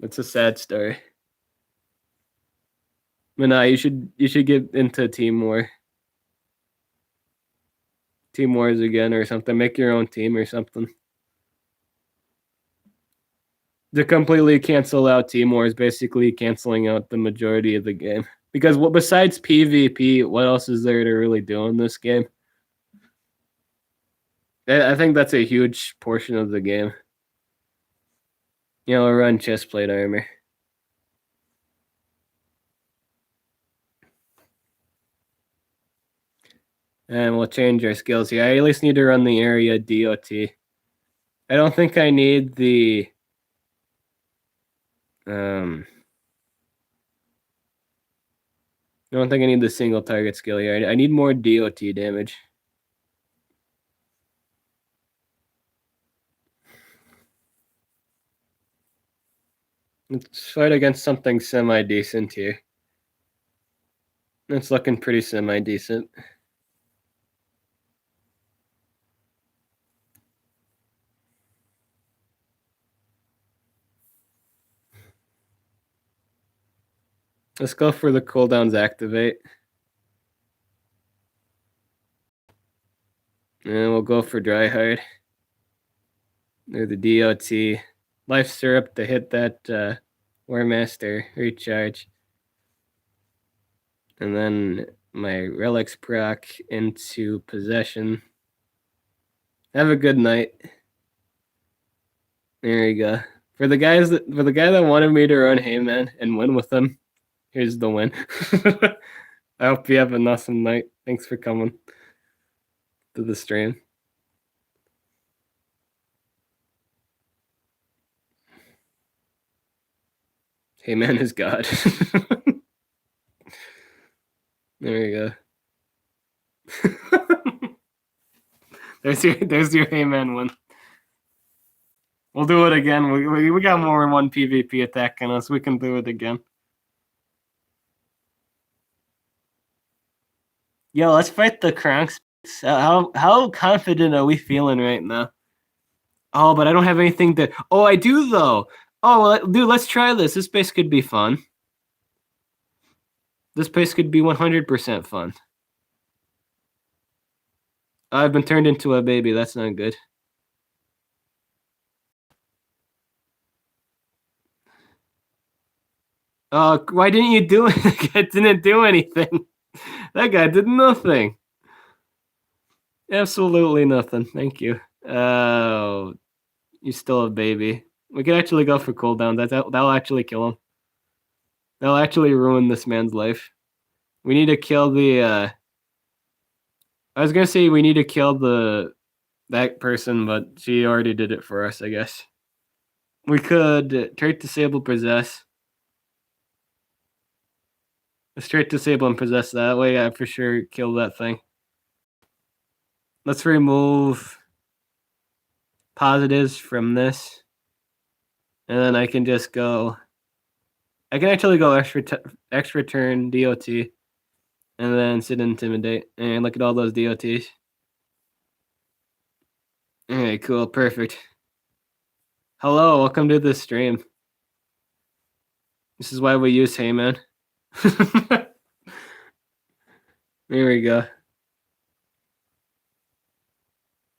It's a sad story. But nah, you should get into team war. Team wars again or something. Make your own team or something. To completely cancel out team wars, basically canceling out the majority of the game. Because besides PvP, what else is there to really do in this game? I think that's a huge portion of the game. You know, run chestplate armor. And we'll change our skills here. I at least need to run the area DOT. I don't think I need the I don't think I need the single target skill here. I need more DOT damage. Let's fight against something semi-decent here. It's looking pretty semi-decent. Let's go for the cooldowns activate. And we'll go for dry hard. Or the DOT. Life syrup to hit that Warmaster recharge. And then my relics proc into possession. Have a good night. There you go. For the guy that wanted me to run Heyman and win with them, here's the win. I hope you have an awesome night. Thanks for coming to the stream. Heyman is God. There you go. there's your Heyman win. We'll do it again. We got more than one PvP attack on us. We can do it again. Yo, let's fight the Kronks. How confident are we feeling right now? Oh, but I don't have anything to... Oh, I do, though. Oh, well, dude, let's try this. This base could be fun. This base could be 100% fun. I've been turned into a baby. That's not good. Why didn't you do it? That guy didn't do anything. That guy did nothing. Absolutely nothing. Thank you. Oh, you're still a baby. We could actually go for cooldown. That'll actually kill him. That'll actually ruin this man's life. We need to kill the... I was gonna say we need to kill that person, but she already did it for us, I guess. We could trait disable possess. Let's trait disable and possess that way. I for sure kill that thing. Let's remove positives from this. And then I can just go. I can actually go extra turn DOT. And then sit intimidate. And look at all those DOTs. Alright, cool, perfect. Hello, welcome to the stream. This is why we use Heyman. Here we go.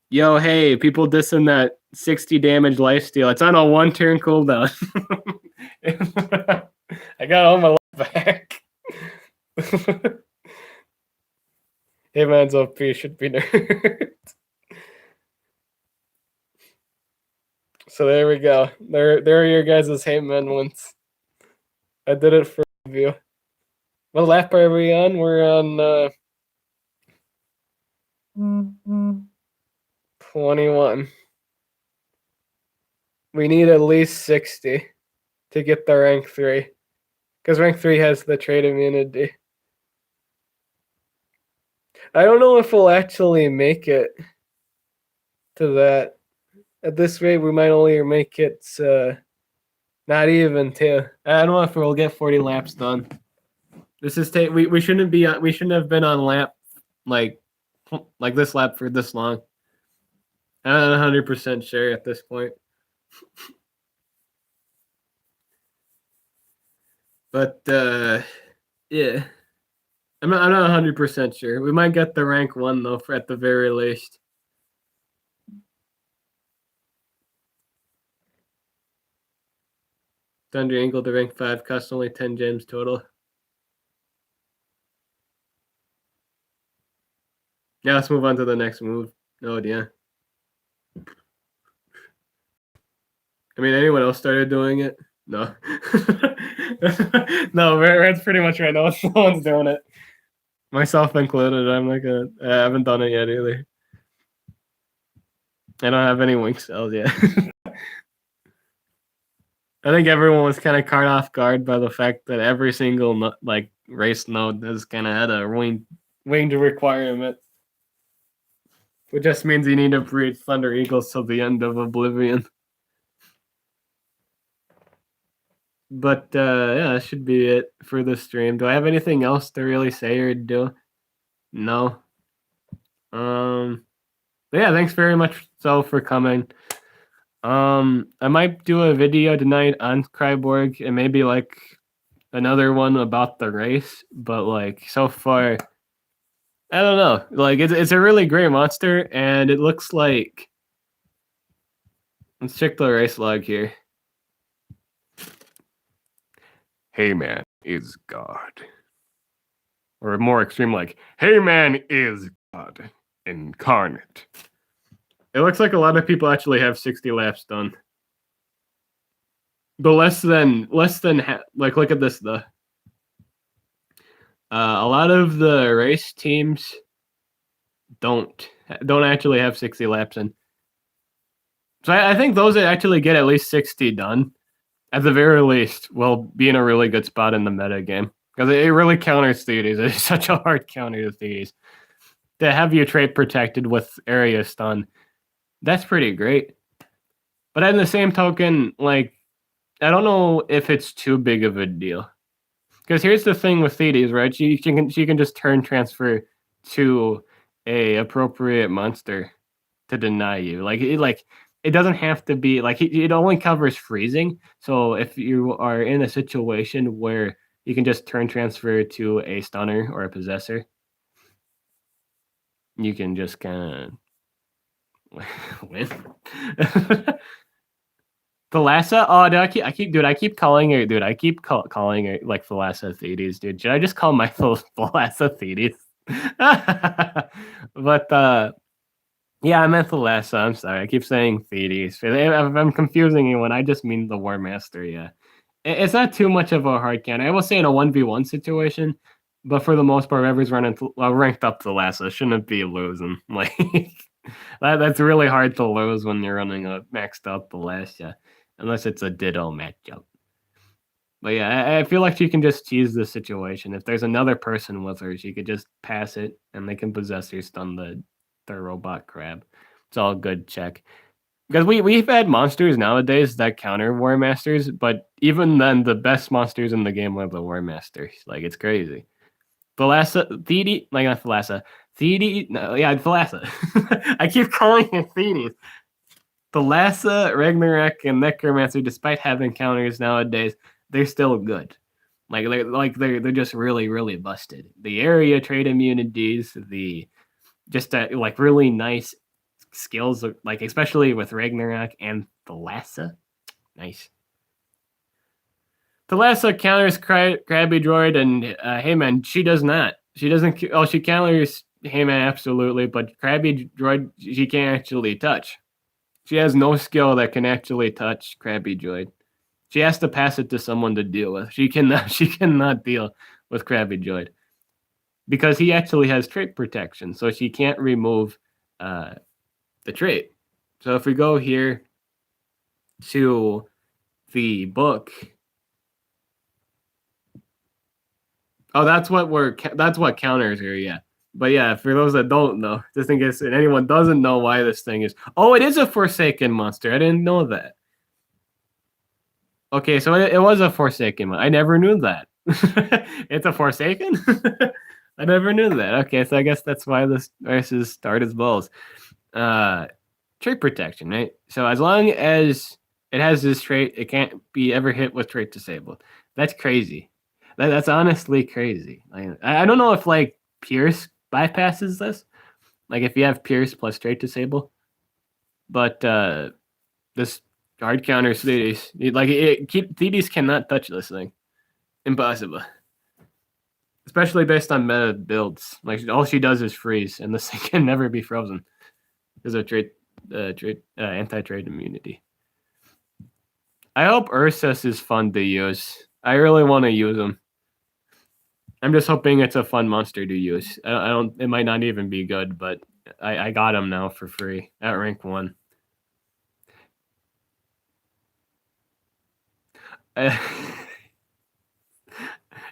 Yo, hey, people dissing that 60 damage lifesteal. It's on a 1-turn cooldown. I got all my life back. Heyman's OP should be nerfed. So there we go. There are your guys' Heyman wins. I did it for you. What lap are we on? We're on 21. We need at least 60 to get the rank 3. Because rank 3 has the trait immunity. I don't know if we'll actually make it to that. At this rate, we might only make it not even 2. I don't know if we'll get 40 laps done. This is we shouldn't be we shouldn't have been on lap like this lap for this long. I'm not 100% sure at this point. But yeah. I'm not 100% sure. We might get the rank 1 though for at the very least. Thunder Angle to rank 5 costs only 10 gems total. Yeah, let's move on to the next move. Oh, yeah. I mean, anyone else started doing it? No. No, Red's pretty much right now. No one's doing it. Myself included. I'm like I haven't done it yet either. I don't have any wing cells yet. I think everyone was kind of caught off guard by the fact that every single like race node has kind of had a winged requirement. Which just means you need to breed Thunder Eagles till the end of Oblivion. But yeah, that should be it for the stream. Do I have anything else to really say or do? No. But yeah, thanks very much so for coming. I might do a video tonight on Kryborg and maybe like another one about the race, but like so far I don't know. Like it's a really great monster, and it looks like. Let's check the race log here. Heyman is God. Or more extreme, like Heyman is God incarnate. It looks like a lot of people actually have 60 laps done. But less than like look at this though. A lot of the race teams don't actually have 60 laps in. So I think those that actually get at least 60 done, at the very least, will be in a really good spot in the meta game. Because it really counters Theodes. It's such a hard counter to Theodes. To have your trait protected with area stun, that's pretty great. But in the same token, like, I don't know if it's too big of a deal. Because here's the thing with Theodes, right? She can just turn transfer to a appropriate monster to deny you. Like it doesn't have to be like it only covers freezing. So if you are in a situation where you can just turn transfer to a stunner or a possessor, you can just kind of win. Thalassa? Oh, dude, I keep calling her, dude. I keep calling her like Thalassa Theodes, dude. Should I just call my Thalassa Theodes? But yeah, I meant Thalassa. I'm sorry. I keep saying Theodes. If I'm confusing anyone, I just mean the Warmaster. Yeah, it's not too much of a hard can. I will say in a 1v1 situation, but for the most part, whoever's running ranked up Thalassa shouldn't be losing. Like that's really hard to lose when you're running a maxed up Thalassa. unless it's a ditto matchup. But yeah, I feel like she can just tease the situation. If there's another person with her, she could just pass it, and they can possess her, stun the robot crab. It's all good check. Because we've had monsters nowadays that counter Warmasters, but even then, the best monsters in the game are the Warmasters. Like, it's crazy. Thalassa, Theedy, like not Thalassa, Theedy, no, yeah, Thalassa. I keep calling it Theedy. Thalassa, Ragnarok, and Necromancer, despite having counters nowadays, they're still good. They're just really busted. The area trade immunities, the just like really nice skills, like especially with Ragnarok and Thalassa. Nice. Thalassa counters Krabby Droid, and Heyman, she does not. She doesn't. Oh, she counters Heyman absolutely, but Krabby Droid she can't actually touch. She has no skill that can actually touch Krabby Droid. She has to pass it to someone to deal with. She cannot. She cannot deal with Krabby Droid because he actually has trait protection, so she can't remove the trait. So if we go here to the book, oh, that's what counters here, yeah. But yeah, for those that don't know, just in case anyone doesn't know why this thing is, oh, it is a Forsaken monster. I didn't know that. Okay, so it was a Forsaken one. I never knew that. It's a Forsaken? I never knew that. Okay, so I guess that's why this versus start as balls. Trait protection, right? So as long as it has this trait, it can't be ever hit with trait disabled. That's crazy. That's honestly crazy. I don't know if like Pierce bypasses this. Like if you have Pierce plus trait disable, but this hard counter Thetis, Thetis cannot touch this thing. Impossible. Especially based on meta builds. Like all she does is freeze, and this thing can never be frozen because of anti-trade immunity. I hope Ursus is fun to use. I really want to use him. I'm just hoping it's a fun monster to use. I don't. It might not even be good, but I got him now for free at rank 1.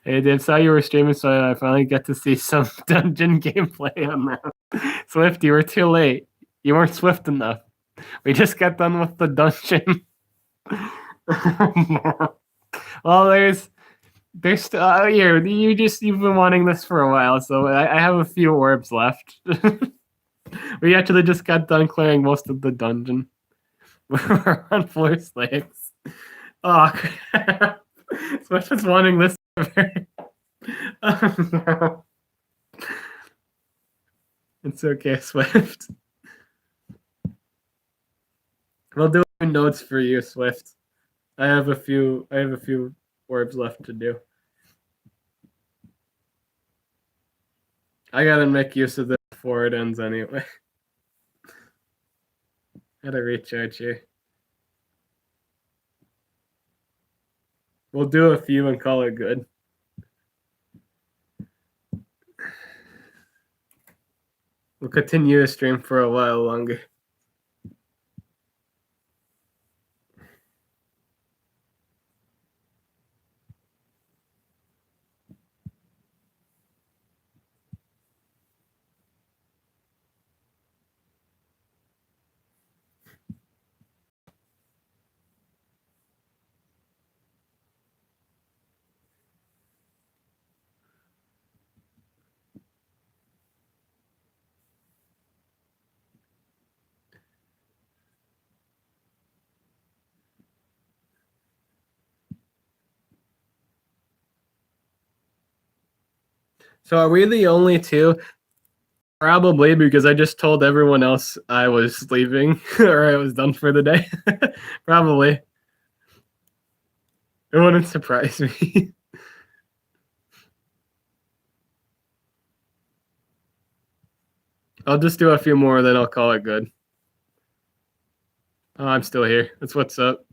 Hey, Dave, saw you were streaming, so I finally get to see some dungeon gameplay on that. Swift, you were too late. You weren't swift enough. We just got done with the dungeon. Well, there's still here. You've been wanting this for a while, so I have a few orbs left. We actually just got done clearing most of the dungeon. We're on floor 6. Oh crap! Swift is wanting this. Oh, no. It's okay, Swift. We'll do notes for you, Swift. I have a few orbs left to do. I gotta make use of this before it ends anyway. Gotta recharge here. We'll do a few and call it good. We'll continue to stream for a while longer. So are we the only two? Probably, because I just told everyone else I was leaving or I was done for the day. Probably. It wouldn't surprise me. I'll just do a few more, then I'll call it good. Oh, I'm still here. That's what's up.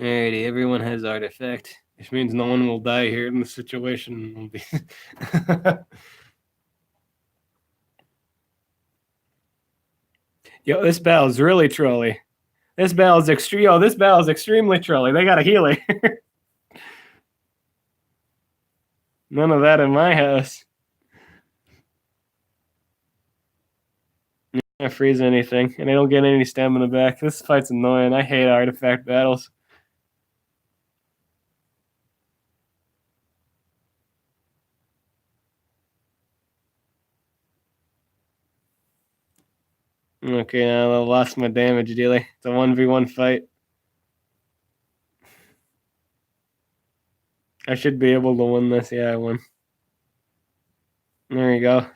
Alrighty, everyone has artifact, which means no one will die here in this situation. Will be Yo, this battle's really trolly. This battle's extreme. Yo, this battle's extremely trolly. They got a healer. None of that in my house. I can't freeze anything, and I don't get any stamina back. This fight's annoying. I hate artifact battles. Okay, now I lost my damage dealer. It's a 1v1 fight. I should be able to win this. Yeah, I won. There you go.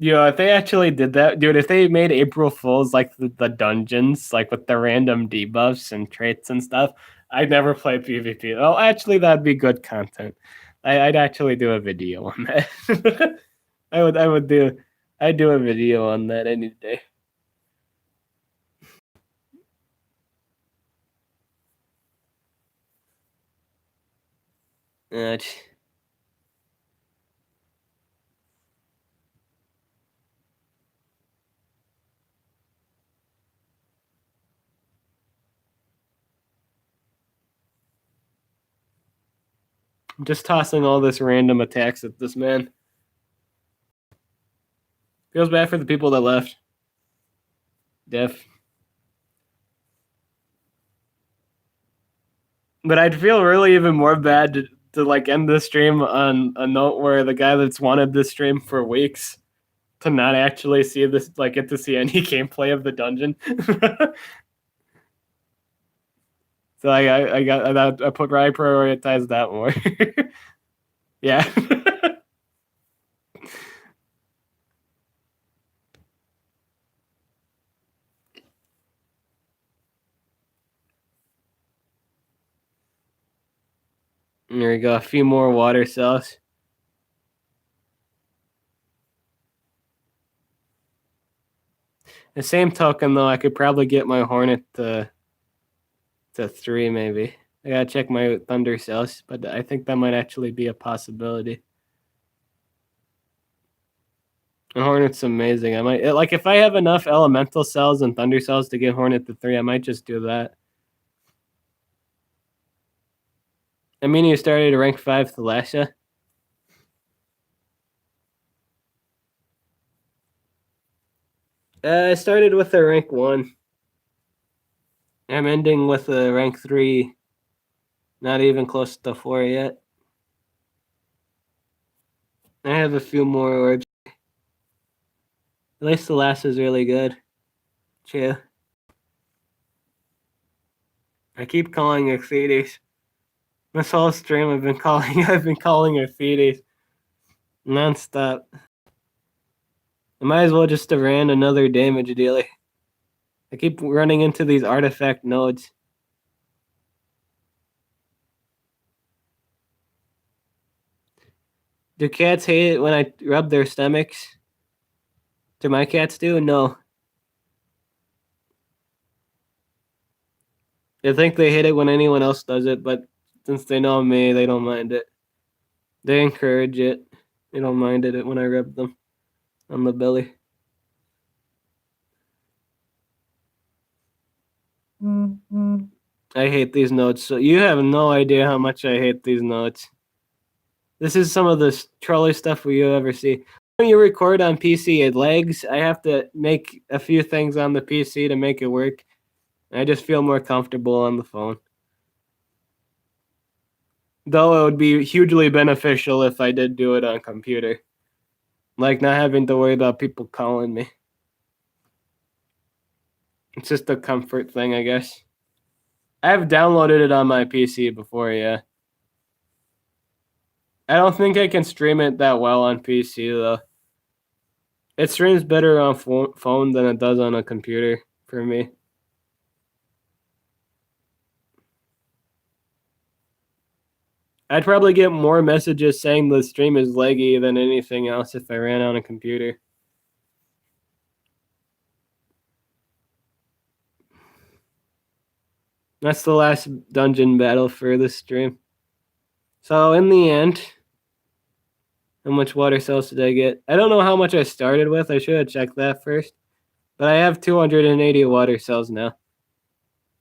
Yo, if they actually did that, dude, if they made April Fools like the dungeons, like with the random debuffs and traits and stuff, I'd never play PvP. Oh, actually, that'd be good content. I'd actually do a video on that. I'd do a video on that any day. Uh, I'm just tossing all this random attacks at this man. Feels bad for the people that left. Def. But I'd feel really even more bad to like end this stream on a note where the guy that's wanted this stream for weeks to not actually see this, like get to see any gameplay of the dungeon. So I prioritized that more. Yeah. There we go. A few more water cells. The same token, though, I could probably get my Hornet to 3, maybe. I gotta check my Thunder cells, but I think that might actually be a possibility. And Hornet's amazing. I might, like, if I have enough Elemental cells and Thunder cells to get Hornet to 3, I might just do that. I mean, you started a rank 5 Thalassia. I started with a rank 1. I'm ending with a rank 3. Not even close to 4 yet. I have a few more orbs. At least the last is really good. Chill. I keep calling her Thetis. This whole stream I've been calling her Thetis. Non-stop. I might as well just have ran another damage dealer. I keep running into these artifact nodes. Do cats hate it when I rub their stomachs? Do my cats do? No. I think they hate it when anyone else does it, but since they know me, they don't mind it. They encourage it. They don't mind it when I rub them on the belly. Mm-hmm. I hate these notes. So you have no idea how much I hate these notes. This is some of the trolley stuff you ever see. When you record on PC, it lags. I have to make a few things on the PC to make it work. I just feel more comfortable on the phone. Though it would be hugely beneficial if I did do it on computer. Like not having to worry about people calling me. It's just a comfort thing, I guess. I've downloaded it on my PC before, yeah. I don't think I can stream it that well on PC, though. It streams better on phone than it does on a computer for me. I'd probably get more messages saying the stream is laggy than anything else if I ran on a computer. That's the last dungeon battle for this stream. So in the end, how much water cells did I get? I don't know how much I started with. I should have checked that first. But I have 280 water cells now.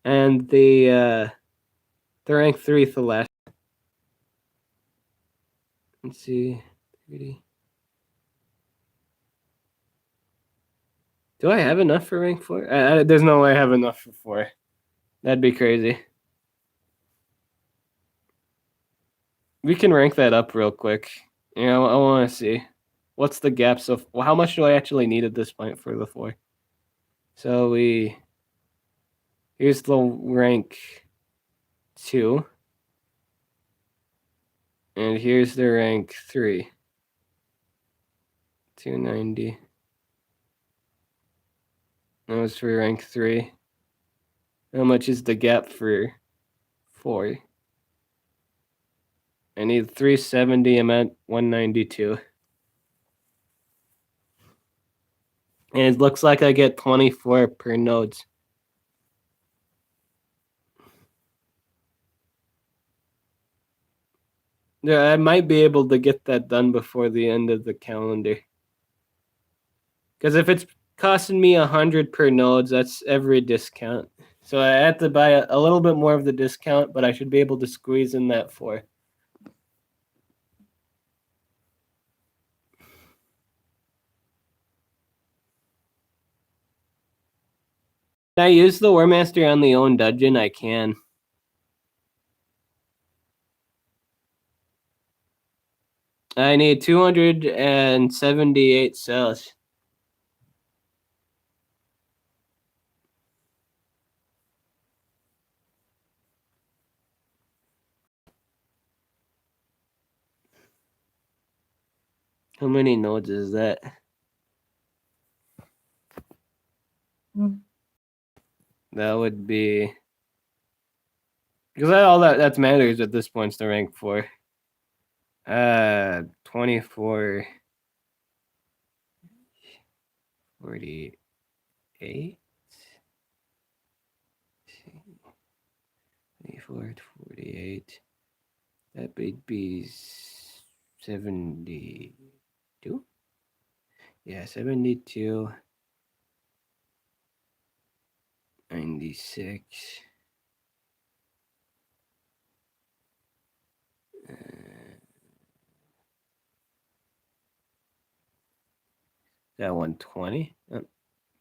And the rank 3 Thalassia. Let's see. 30. Do I have enough for rank 4? There's no way I have enough for 4. That'd be crazy. We can rank that up real quick. I want to see. What's the gap? So how much do I actually need at this point for the 4? So here's the rank 2. And here's the rank 3. 290. That was for rank 3. How much is the gap for 4? I need 370. I'm at 192. And it looks like I get 24 per nodes. Yeah, I might be able to get that done before the end of the calendar. Because if it's costing me 100 per nodes, that's every discount. So I have to buy a little bit more of the discount, but I should be able to squeeze in that 4. Can I use the Warmaster on the own dungeon? I can. I need 278 cells. How many nodes is that? That would be... Because all that matters at this point is the rank 4. 24... 48? 24, 48. That would be 72? Yeah, 72. 96. That 120?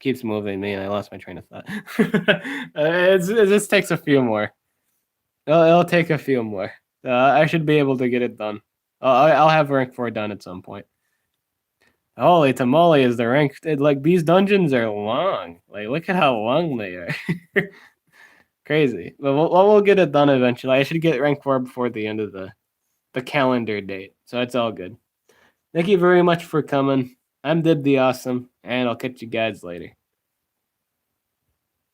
Keeps moving me and I lost my train of thought. It just takes a few more. It'll take a few more. I should be able to get it done. I'll have rank 4 done at some point. Holy tamale is the rank. Like, these dungeons are long. Like, look at how long they are. Crazy. But we'll get it done eventually. I should get rank 4 before the end of the calendar date. So it's all good. Thank you very much for coming. I'm Dib the Awesome, and I'll catch you guys later.